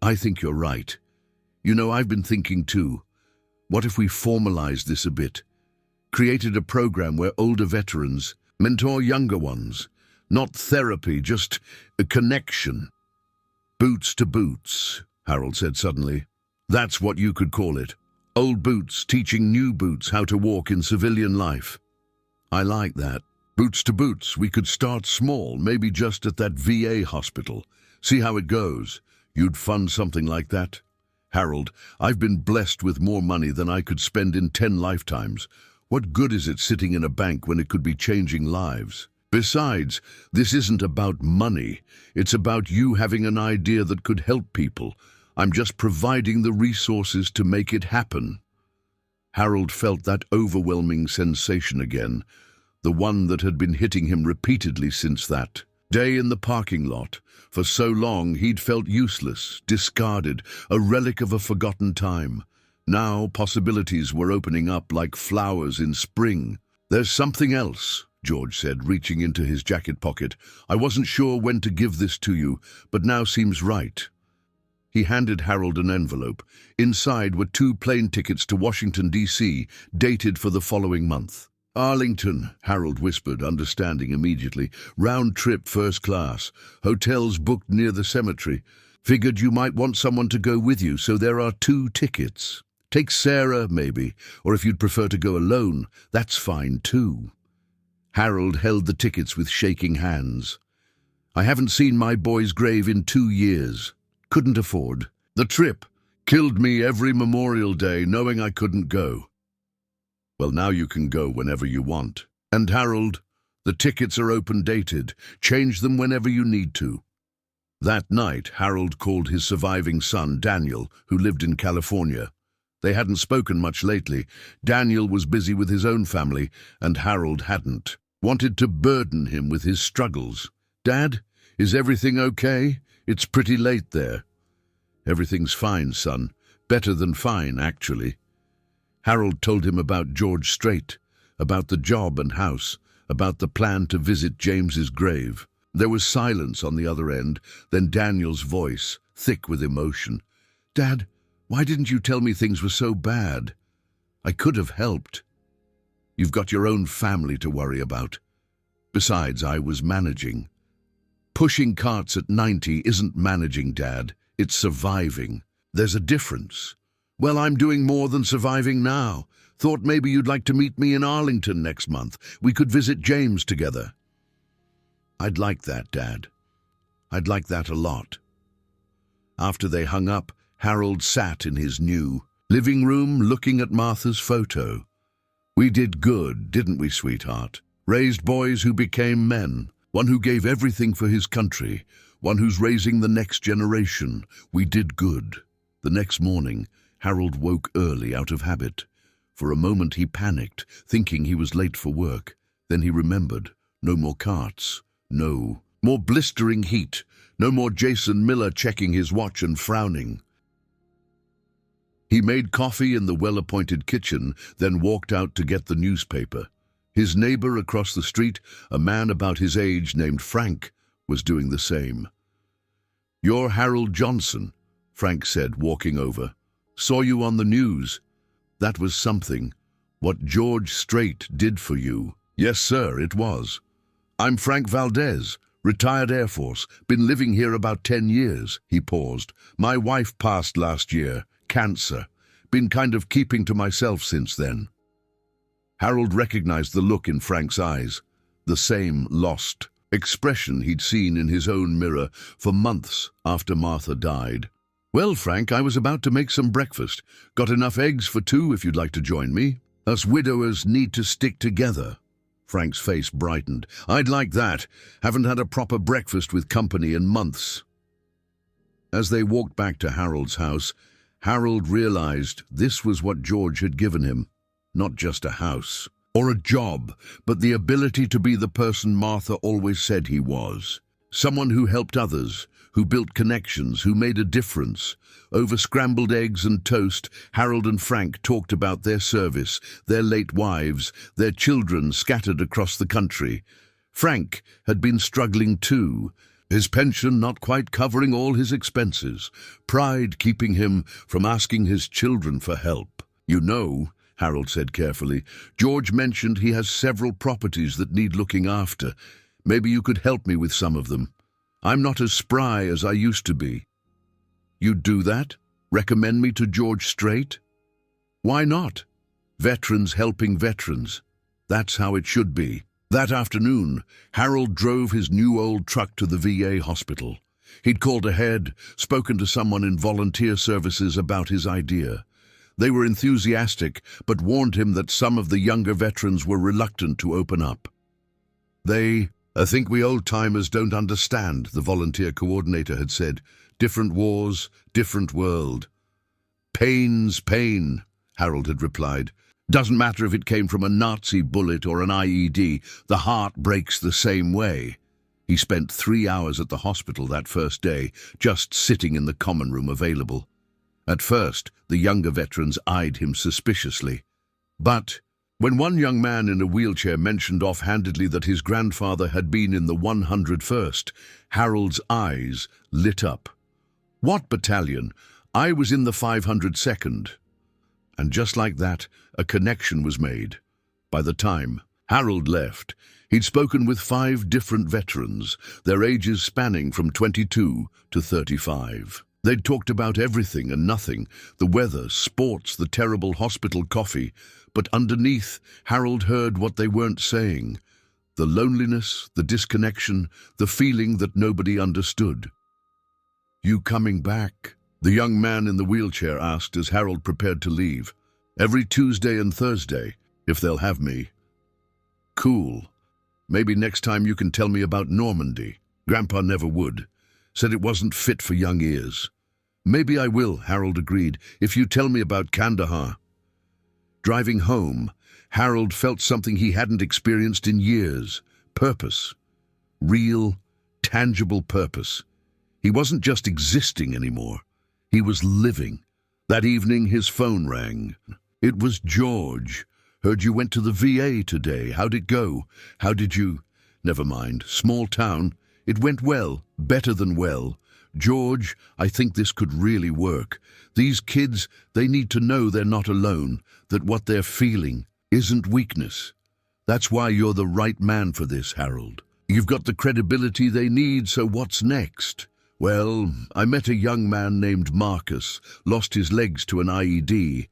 I think you're right. You know, I've been thinking too. What if we formalized this a bit? Created a program where older veterans mentor younger ones. Not therapy, just a connection. Boots to boots, Harold said suddenly. That's what you could call it. Old boots teaching new boots how to walk in civilian life. I like that. Boots to boots, we could start small, maybe just at that VA hospital. See how it goes. You'd fund something like that? Harold, I've been blessed with more money than I could spend in 10 lifetimes. What good is it sitting in a bank when it could be changing lives? Besides, this isn't about money. It's about you having an idea that could help people. I'm just providing the resources to make it happen. Harold felt that overwhelming sensation again, the one that had been hitting him repeatedly since that day in the parking lot. For so long he'd felt useless, discarded, a relic of a forgotten time. Now possibilities were opening up like flowers in spring. There's something else, George said, reaching into his jacket pocket. I wasn't sure when to give this to you, but now seems right. He handed Harold an envelope. Inside were 2 plane tickets to Washington, D.C., dated for the following month. Arlington, Harold whispered, understanding immediately. Round trip, first class. Hotels booked near the cemetery. Figured you might want someone to go with you, so there are 2 tickets. Take Sarah, maybe, or if you'd prefer to go alone, that's fine too. Harold held the tickets with shaking hands. I haven't seen my boy's grave in 2 years. Couldn't afford. The trip killed me every Memorial Day knowing I couldn't go. Well, now you can go whenever you want. And Harold, the tickets are open-dated. Change them whenever you need to. That night, Harold called his surviving son, Daniel, who lived in California. They hadn't spoken much lately. Daniel was busy with his own family, and Harold hadn't. Wanted to burden him with his struggles. Dad, is everything okay? It's pretty late there. Everything's fine, son. Better than fine, actually. Harold told him about George Strait, about the job and house, about the plan to visit James's grave. There was silence on the other end, then Daniel's voice, thick with emotion. Dad, why didn't you tell me things were so bad? I could have helped. You've got your own family to worry about. Besides, I was managing. Pushing carts at 90 isn't managing, Dad. It's surviving. There's a difference. Well, I'm doing more than surviving now. Thought maybe you'd like to meet me in Arlington next month. We could visit James together. I'd like that, Dad. I'd like that a lot. After they hung up, Harold sat in his new living room looking at Martha's photo. We did good, didn't we, sweetheart? Raised boys who became men. One who gave everything for his country. one who's raising the next generation. We did good." The next morning, Harold woke early out of habit. For a moment he panicked, thinking he was late for work. Then he remembered. No more carts. No more blistering heat. No more Jason Miller checking his watch and frowning. He made coffee in the well-appointed kitchen, then walked out to get the newspaper. His neighbor across the street, a man about his age named Frank, was doing the same. "You're Harold Johnson," Frank said, walking over. "Saw you on the news. That was something. What George Strait did for you." "Yes, sir, it was. I'm Frank Valdez, retired Air Force, been living here about 10 years. He paused. "My wife passed last year, cancer. Been kind of keeping to myself since then." Harold recognized the look in Frank's eyes, the same lost expression he'd seen in his own mirror for months after Martha died. "Well, Frank, I was about to make some breakfast. Got enough eggs for 2 if you'd like to join me. Us widowers need to stick together." Frank's face brightened. "I'd like that. Haven't had a proper breakfast with company in months." As they walked back to Harold's house, Harold realized this was what George had given him. Not just a house or a job, but the ability to be the person Martha always said he was. Someone who helped others, who built connections, who made a difference. Over scrambled eggs and toast, Harold and Frank talked about their service, their late wives, their children scattered across the country. Frank had been struggling too, his pension not quite covering all his expenses, pride keeping him from asking his children for help. "You know," Harold said carefully, "George mentioned he has several properties that need looking after. Maybe you could help me with some of them. I'm not as spry as I used to be." "You'd do that? Recommend me to George Strait?" "Why not? Veterans helping veterans. That's how it should be." That afternoon, Harold drove his new old truck to the VA hospital. He'd called ahead, spoken to someone in volunteer services about his idea. They were enthusiastic, but warned him that some of the younger veterans were reluctant to open up. "I think we old-timers don't understand," the volunteer coordinator had said. "Different wars, different world." "Pain's pain," Harold had replied. "Doesn't matter if it came from a Nazi bullet or an IED, the heart breaks the same way." He spent 3 hours at the hospital that first day, just sitting in the common room available. At first, the younger veterans eyed him suspiciously. But when one young man in a wheelchair mentioned offhandedly that his grandfather had been in the 101st, Harold's eyes lit up. "What battalion? I was in the 502nd. And just like that, a connection was made. By the time Harold left, he'd spoken with 5 different veterans, their ages spanning from 22 to 35. They'd talked about everything and nothing, the weather, sports, the terrible hospital coffee, but underneath, Harold heard what they weren't saying. The loneliness, the disconnection, the feeling that nobody understood. "You coming back?" the young man in the wheelchair asked as Harold prepared to leave. "Every Tuesday and Thursday, if they'll have me." "Cool. Maybe next time you can tell me about Normandy." Grandpa never would. Said it wasn't fit for young ears. "Maybe I will," Harold agreed, "if you tell me about Kandahar." Driving home, Harold felt something he hadn't experienced in years. Purpose. Real, tangible purpose. He wasn't just existing anymore. He was living. That evening, his phone rang. It was George. "Heard you went to the VA today. How'd it go? How did you—" "Never mind. Small town. It went well. Better than well. George, I think this could really work. These kids, they need to know they're not alone, that what they're feeling isn't weakness. That's why you're the right man for this, Harold. You've got the credibility they need, so what's next?" "Well, I met a young man named Marcus, lost his legs to an IED.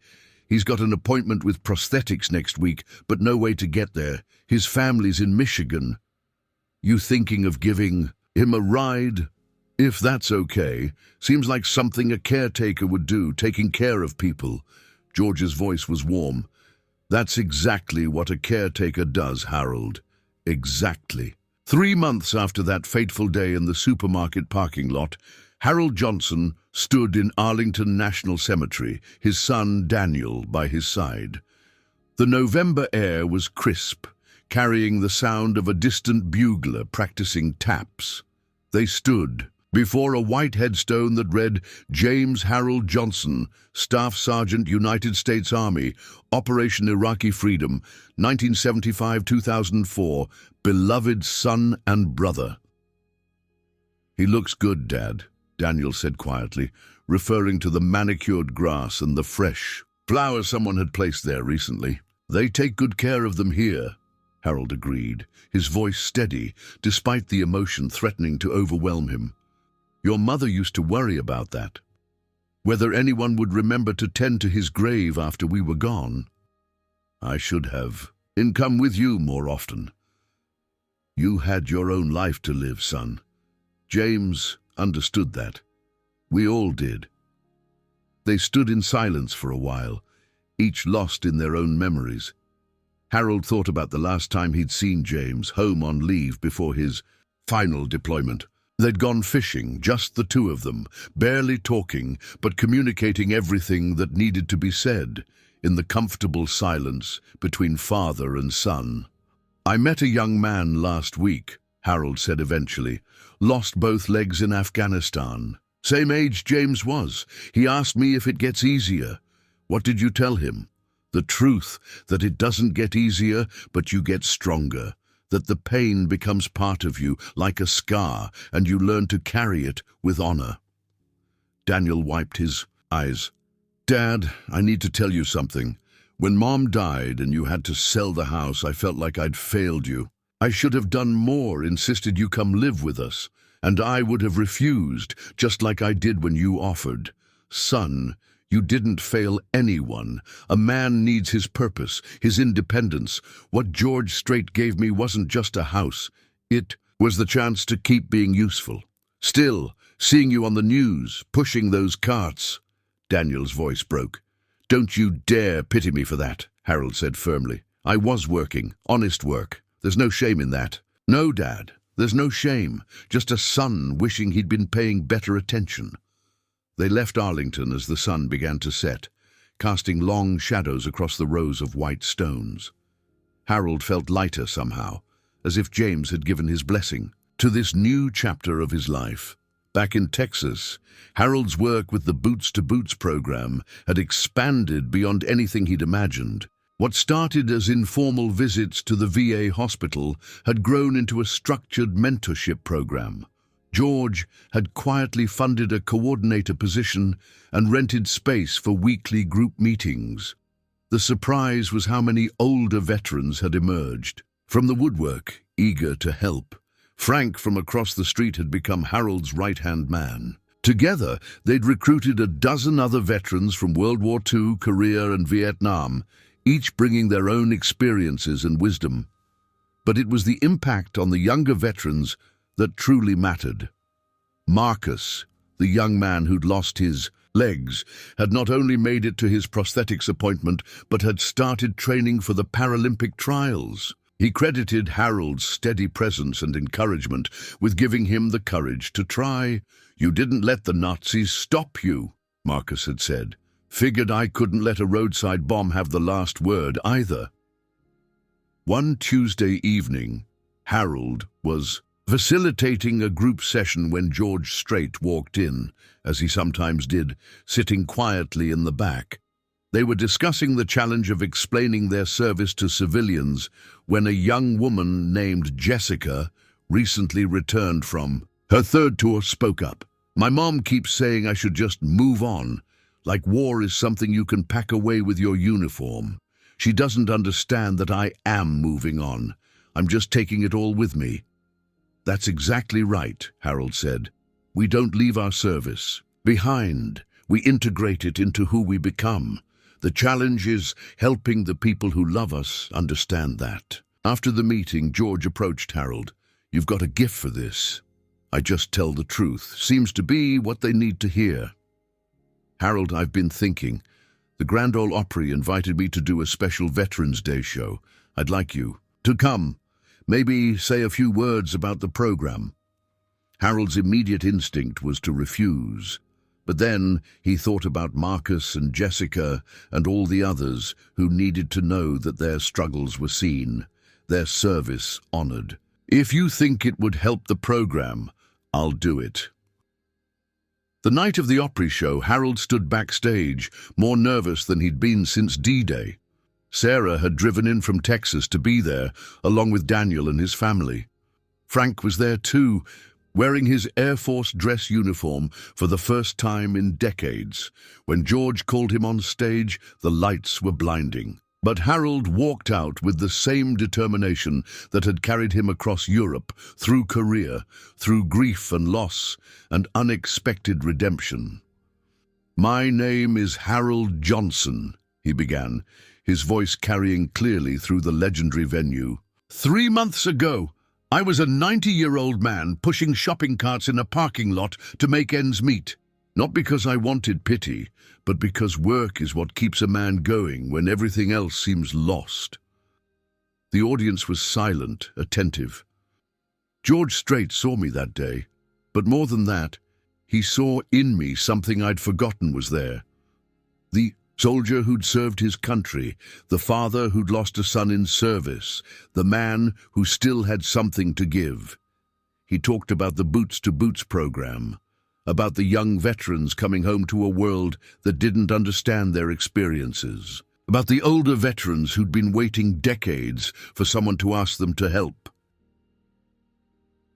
He's got an appointment with prosthetics next week, but no way to get there. His family's in Michigan. You thinking of giving him a ride? If that's okay. Seems like something a caretaker would do, taking care of people." George's voice was warm. "That's exactly what a caretaker does, Harold. Exactly. 3 months after that fateful day in the supermarket parking lot, Harold Johnson stood in Arlington National Cemetery, his son Daniel by his side. The November air was crisp, carrying the sound of a distant bugler practicing taps. They stood before a white headstone that read, James Harold Johnson, Staff Sergeant, United States Army, Operation Iraqi Freedom, 1975-2004, beloved son and brother. "He looks good, Dad," Daniel said quietly, referring to the manicured grass and the fresh flowers someone had placed there recently. "They take good care of them here," Harold agreed, his voice steady, despite the emotion threatening to overwhelm him. "Your mother used to worry about that. Whether anyone would remember to tend to his grave after we were gone. I should have come with you more often. You had your own life to live, son." James understood that. We all did. They stood in silence for a while, each lost in their own memories. Harold thought about the last time he'd seen James, home on leave before his final deployment. They'd gone fishing, just the two of them, barely talking, but communicating everything that needed to be said, in the comfortable silence between father and son. "I met a young man last week," Harold said eventually. "Lost both legs in Afghanistan. Same age James was. He asked me if it gets easier. What did you tell him? The truth, that it doesn't get easier, but you get stronger. That the pain becomes part of you, like a scar, and you learn to carry it with honor." Daniel wiped his eyes. "Dad, I need to tell you something. When Mom died and you had to sell the house, I felt like I'd failed you. I should have done more, insisted you come live with us, and I would have refused, just like I did when you offered. Son, you didn't fail anyone. A man needs his purpose, his independence. What George Strait gave me wasn't just a house. It was the chance to keep being useful. Still, seeing you on the news, pushing those carts." Daniel's voice broke. "Don't you dare pity me for that," Harold said firmly. "I was working, honest work. There's no shame in that." "No, Dad, there's no shame. Just a son wishing he'd been paying better attention." They left Arlington as the sun began to set, casting long shadows across the rows of white stones. Harold felt lighter somehow, as if James had given his blessing to this new chapter of his life. Back in Texas, Harold's work with the Boots to Boots program had expanded beyond anything he'd imagined. What started as informal visits to the VA hospital had grown into a structured mentorship program. George had quietly funded a coordinator position and rented space for weekly group meetings. The surprise was how many older veterans had emerged from the woodwork, eager to help. Frank from across the street had become Harold's right-hand man. Together, they'd recruited a dozen other veterans from World War II, Korea, and Vietnam, each bringing their own experiences and wisdom. But it was the impact on the younger veterans that truly mattered. Marcus, the young man who'd lost his legs, had not only made it to his prosthetics appointment, but had started training for the Paralympic trials. He credited Harold's steady presence and encouragement with giving him the courage to try. "You didn't let the Nazis stop you," Marcus had said. "Figured I couldn't let a roadside bomb have the last word either." One Tuesday evening, Harold was facilitating a group session when George Strait walked in, as he sometimes did, sitting quietly in the back. They were discussing the challenge of explaining their service to civilians when a young woman named Jessica, recently returned from her third tour, spoke up. "My mom keeps saying I should just move on, like war is something you can pack away with your uniform. She doesn't understand that I am moving on. I'm just taking it all with me." "That's exactly right," Harold said. "We don't leave our service behind. We integrate it into who we become. The challenge is helping the people who love us understand that." After the meeting, George approached Harold. "You've got a gift for this. I just tell the truth. Seems to be what they need to hear." "Harold, I've been thinking. The Grand Ole Opry invited me to do a special Veterans Day show. I'd like you to come. Maybe say a few words about the program. Harold's immediate instinct was to refuse. But then he thought about Marcus and Jessica and all the others who needed to know that their struggles were seen, their service honored. If you think it would help the program, I'll do it. The night of the Opry show, Harold stood backstage, more nervous than he'd been since D-Day. Sarah had driven in from Texas to be there, along with Daniel and his family. Frank was there too, wearing his Air Force dress uniform for the first time in decades. When George called him on stage, the lights were blinding. But Harold walked out with the same determination that had carried him across Europe, through Korea, through grief and loss, and unexpected redemption. "My name is Harold Johnson," he began, his voice carrying clearly through the legendary venue. "3 months ago, I was a 90-year-old man pushing shopping carts in a parking lot to make ends meet. Not because I wanted pity, but because work is what keeps a man going when everything else seems lost." The audience was silent, attentive. George Strait saw me that day, but more than that, he saw in me something I'd forgotten was there. The soldier who'd served his country, the father who'd lost a son in service, the man who still had something to give. He talked about the Boots to Boots program, about the young veterans coming home to a world that didn't understand their experiences, about the older veterans who'd been waiting decades for someone to ask them to help.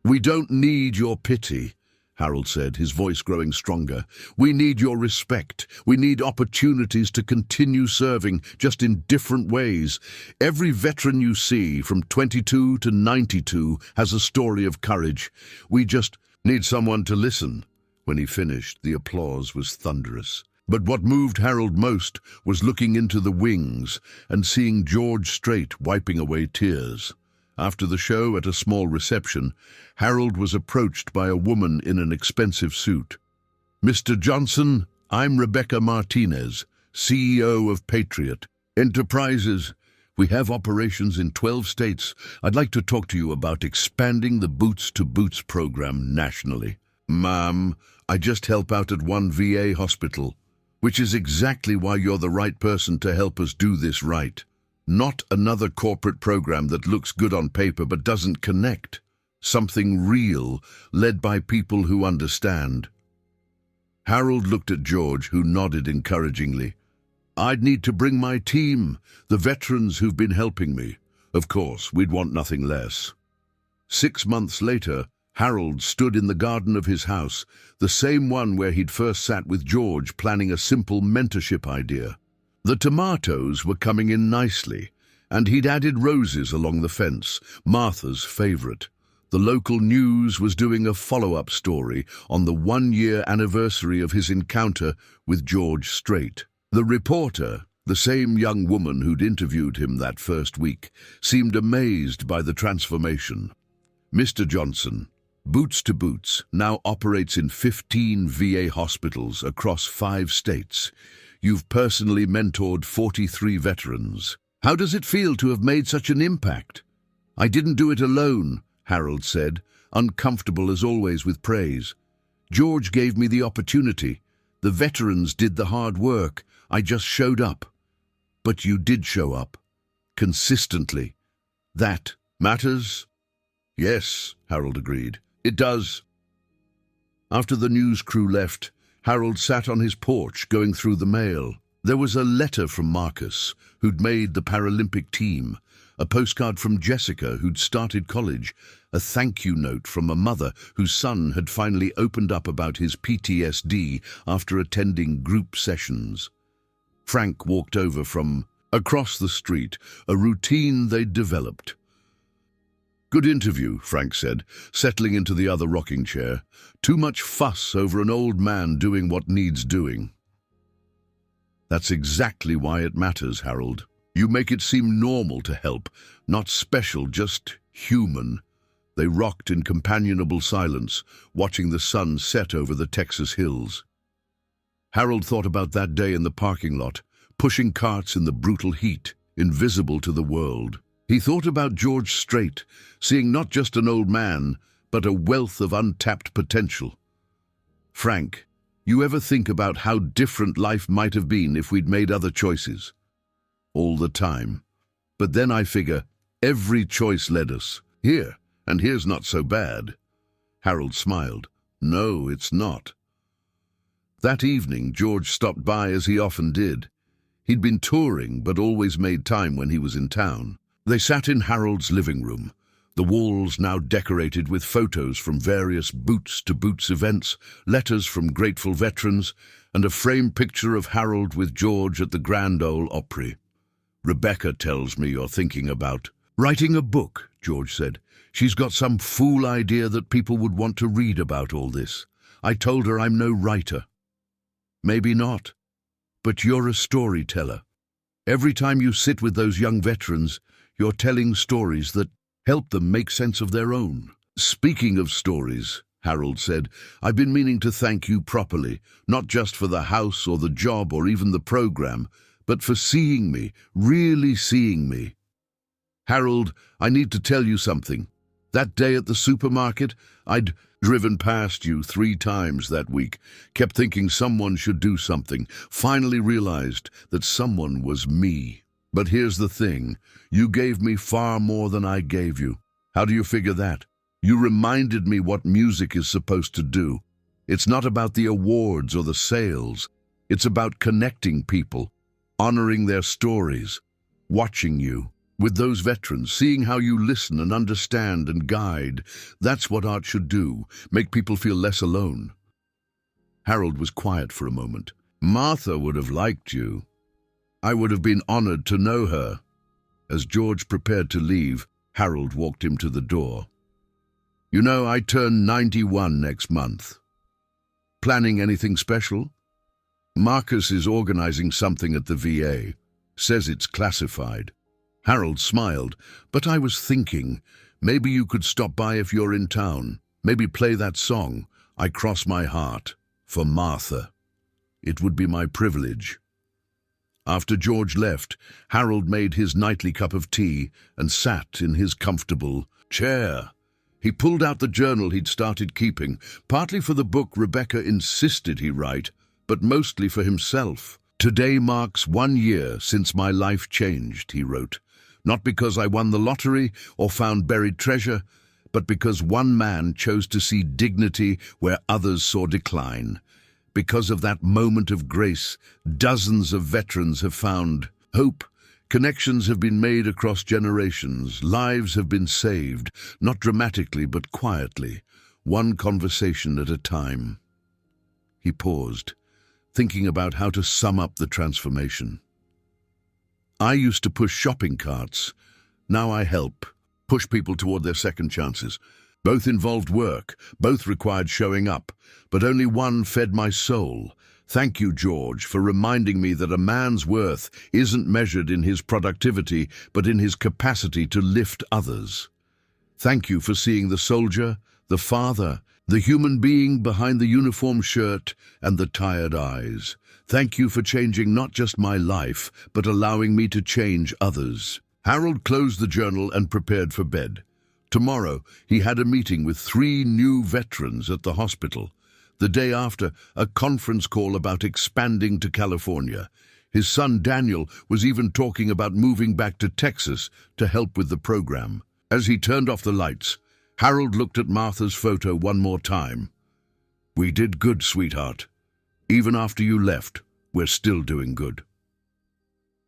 "We don't need your pity," Harold said, his voice growing stronger. "We need your respect. We need opportunities to continue serving, just in different ways. Every veteran you see, from 22 to 92, has a story of courage. We just need someone to listen." When he finished, the applause was thunderous. But what moved Harold most was looking into the wings and seeing George Strait wiping away tears. After the show, at a small reception, Harold was approached by a woman in an expensive suit. "Mr. Johnson, I'm Rebecca Martinez, CEO of Patriot Enterprises. We have operations in 12 states. I'd like to talk to you about expanding the Boots to Boots program nationally." "Ma'am, I just help out at one VA hospital, which is exactly why you're the right person to help us do this right. Not another corporate program that looks good on paper but doesn't connect. Something real, led by people who understand." Harold looked at George, who nodded encouragingly. "I'd need to bring my team, the veterans who've been helping me. Of course, we'd want nothing less." 6 months later, Harold stood in the garden of his house, the same one where he'd first sat with George planning a simple mentorship idea. The tomatoes were coming in nicely, and he'd added roses along the fence, Martha's favorite. The local news was doing a follow-up story on the 1-year anniversary of his encounter with George Strait. The reporter, the same young woman who'd interviewed him that first week, seemed amazed by the transformation. "Mr. Johnson, Boots to Boots now operates in 15 VA hospitals across 5 states. You've personally mentored 43 veterans. How does it feel to have made such an impact?" "I didn't do it alone," Harold said, uncomfortable as always with praise. "George gave me the opportunity. The veterans did the hard work. I just showed up." "But you did show up. Consistently. That matters?" "Yes," Harold agreed. "It does." After the news crew left, Harold sat on his porch going through the mail. There was a letter from Marcus, who'd made the Paralympic team, a postcard from Jessica, who'd started college, a thank you note from a mother whose son had finally opened up about his PTSD after attending group sessions. Frank walked over from across the street, a routine they'd developed. "Good interview," Frank said, settling into the other rocking chair. "Too much fuss over an old man doing what needs doing." "That's exactly why it matters, Harold. You make it seem normal to help, not special, just human." They rocked in companionable silence, watching the sun set over the Texas hills. Harold thought about that day in the parking lot, pushing carts in the brutal heat, invisible to the world. He thought about George Strait, seeing not just an old man, but a wealth of untapped potential. Frank, you ever think about how different life might have been if we'd made other choices? All the time. But then I figure, every choice led us here, and here's not so bad. Harold smiled. No, it's not. That evening, George stopped by as he often did. He'd been touring, but always made time when he was in town. They sat in Harold's living room, the walls now decorated with photos from various Boots to Boots events, letters from grateful veterans, and a framed picture of Harold with George at the Grand Ole Opry. Rebecca tells me you're thinking about writing a book, George said. She's got some fool idea that people would want to read about all this. I told her I'm no writer. Maybe not, but you're a storyteller. Every time you sit with those young veterans, you're telling stories that help them make sense of their own. Speaking of stories, Harold said, I've been meaning to thank you properly, not just for the house or the job or even the program, but for seeing me, really seeing me. Harold, I need to tell you something. That day at the supermarket, I'd driven past you 3 times that week, kept thinking someone should do something, finally realized that someone was me. But here's the thing, you gave me far more than I gave you. How do you figure that? You reminded me what music is supposed to do. It's not about the awards or the sales. It's about connecting people, honoring their stories, watching you. With those veterans, seeing how you listen and understand and guide, that's what art should do, make people feel less alone. Harold was quiet for a moment. Martha would have liked you. I would have been honored to know her. As George prepared to leave, Harold walked him to the door. You know, I turn 91 next month. Planning anything special? Marcus is organizing something at the VA. Says it's classified. Harold smiled, but I was thinking, maybe you could stop by if you're in town. Maybe play that song, I Cross My Heart, for Martha. It would be my privilege. After George left, Harold made his nightly cup of tea and sat in his comfortable chair. He pulled out the journal he'd started keeping, partly for the book Rebecca insisted he write, but mostly for himself. Today marks 1 year since my life changed, he wrote. Not because I won the lottery or found buried treasure, but because one man chose to see dignity where others saw decline. Because of that moment of grace, dozens of veterans have found hope. Connections have been made across generations. Lives have been saved, not dramatically but quietly, one conversation at a time. He paused, thinking about how to sum up the transformation. I used to push shopping carts. Now I help, push people toward their second chances. Both involved work, both required showing up, but only one fed my soul. Thank you, George, for reminding me that a man's worth isn't measured in his productivity, but in his capacity to lift others. Thank you for seeing the soldier, the father, the human being behind the uniform shirt and the tired eyes. Thank you for changing not just my life, but allowing me to change others. Harold closed the journal and prepared for bed. Tomorrow, he had a meeting with 3 new veterans at the hospital. The day after, a conference call about expanding to California. His son Daniel was even talking about moving back to Texas to help with the program. As he turned off the lights, Harold looked at Martha's photo one more time. We did good, sweetheart. Even after you left, we're still doing good.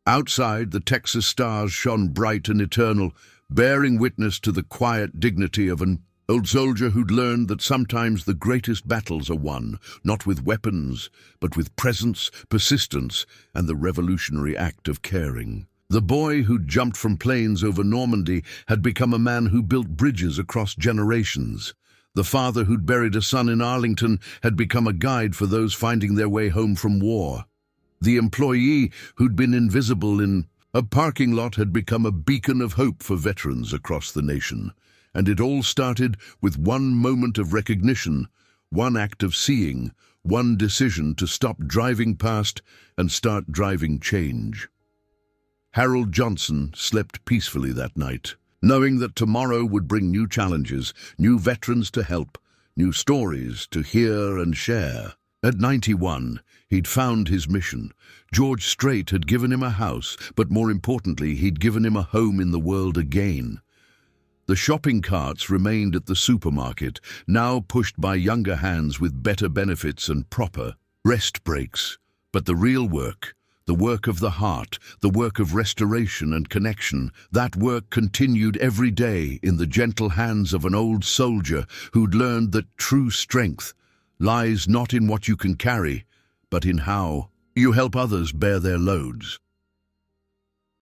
Outside, the Texas stars shone bright and eternal, bearing witness to the quiet dignity of an old soldier who'd learned that sometimes the greatest battles are won, not with weapons, but with presence, persistence, and the revolutionary act of caring. The boy who'd jumped from planes over Normandy had become a man who built bridges across generations. The father who'd buried a son in Arlington had become a guide for those finding their way home from war. The employee who'd been invisible in a parking lot had become a beacon of hope for veterans across the nation. And it all started with one moment of recognition, one act of seeing, one decision to stop driving past and start driving change. Harold Johnson slept peacefully that night, knowing that tomorrow would bring new challenges, new veterans to help, new stories to hear and share. At 91, he'd found his mission. George Strait had given him a house, but more importantly, he'd given him a home in the world again. The shopping carts remained at the supermarket, now pushed by younger hands with better benefits and proper rest breaks. But the real work, the work of the heart, the work of restoration and connection, that work continued every day in the gentle hands of an old soldier who'd learned that true strength lies not in what you can carry, but in how you help others bear their loads.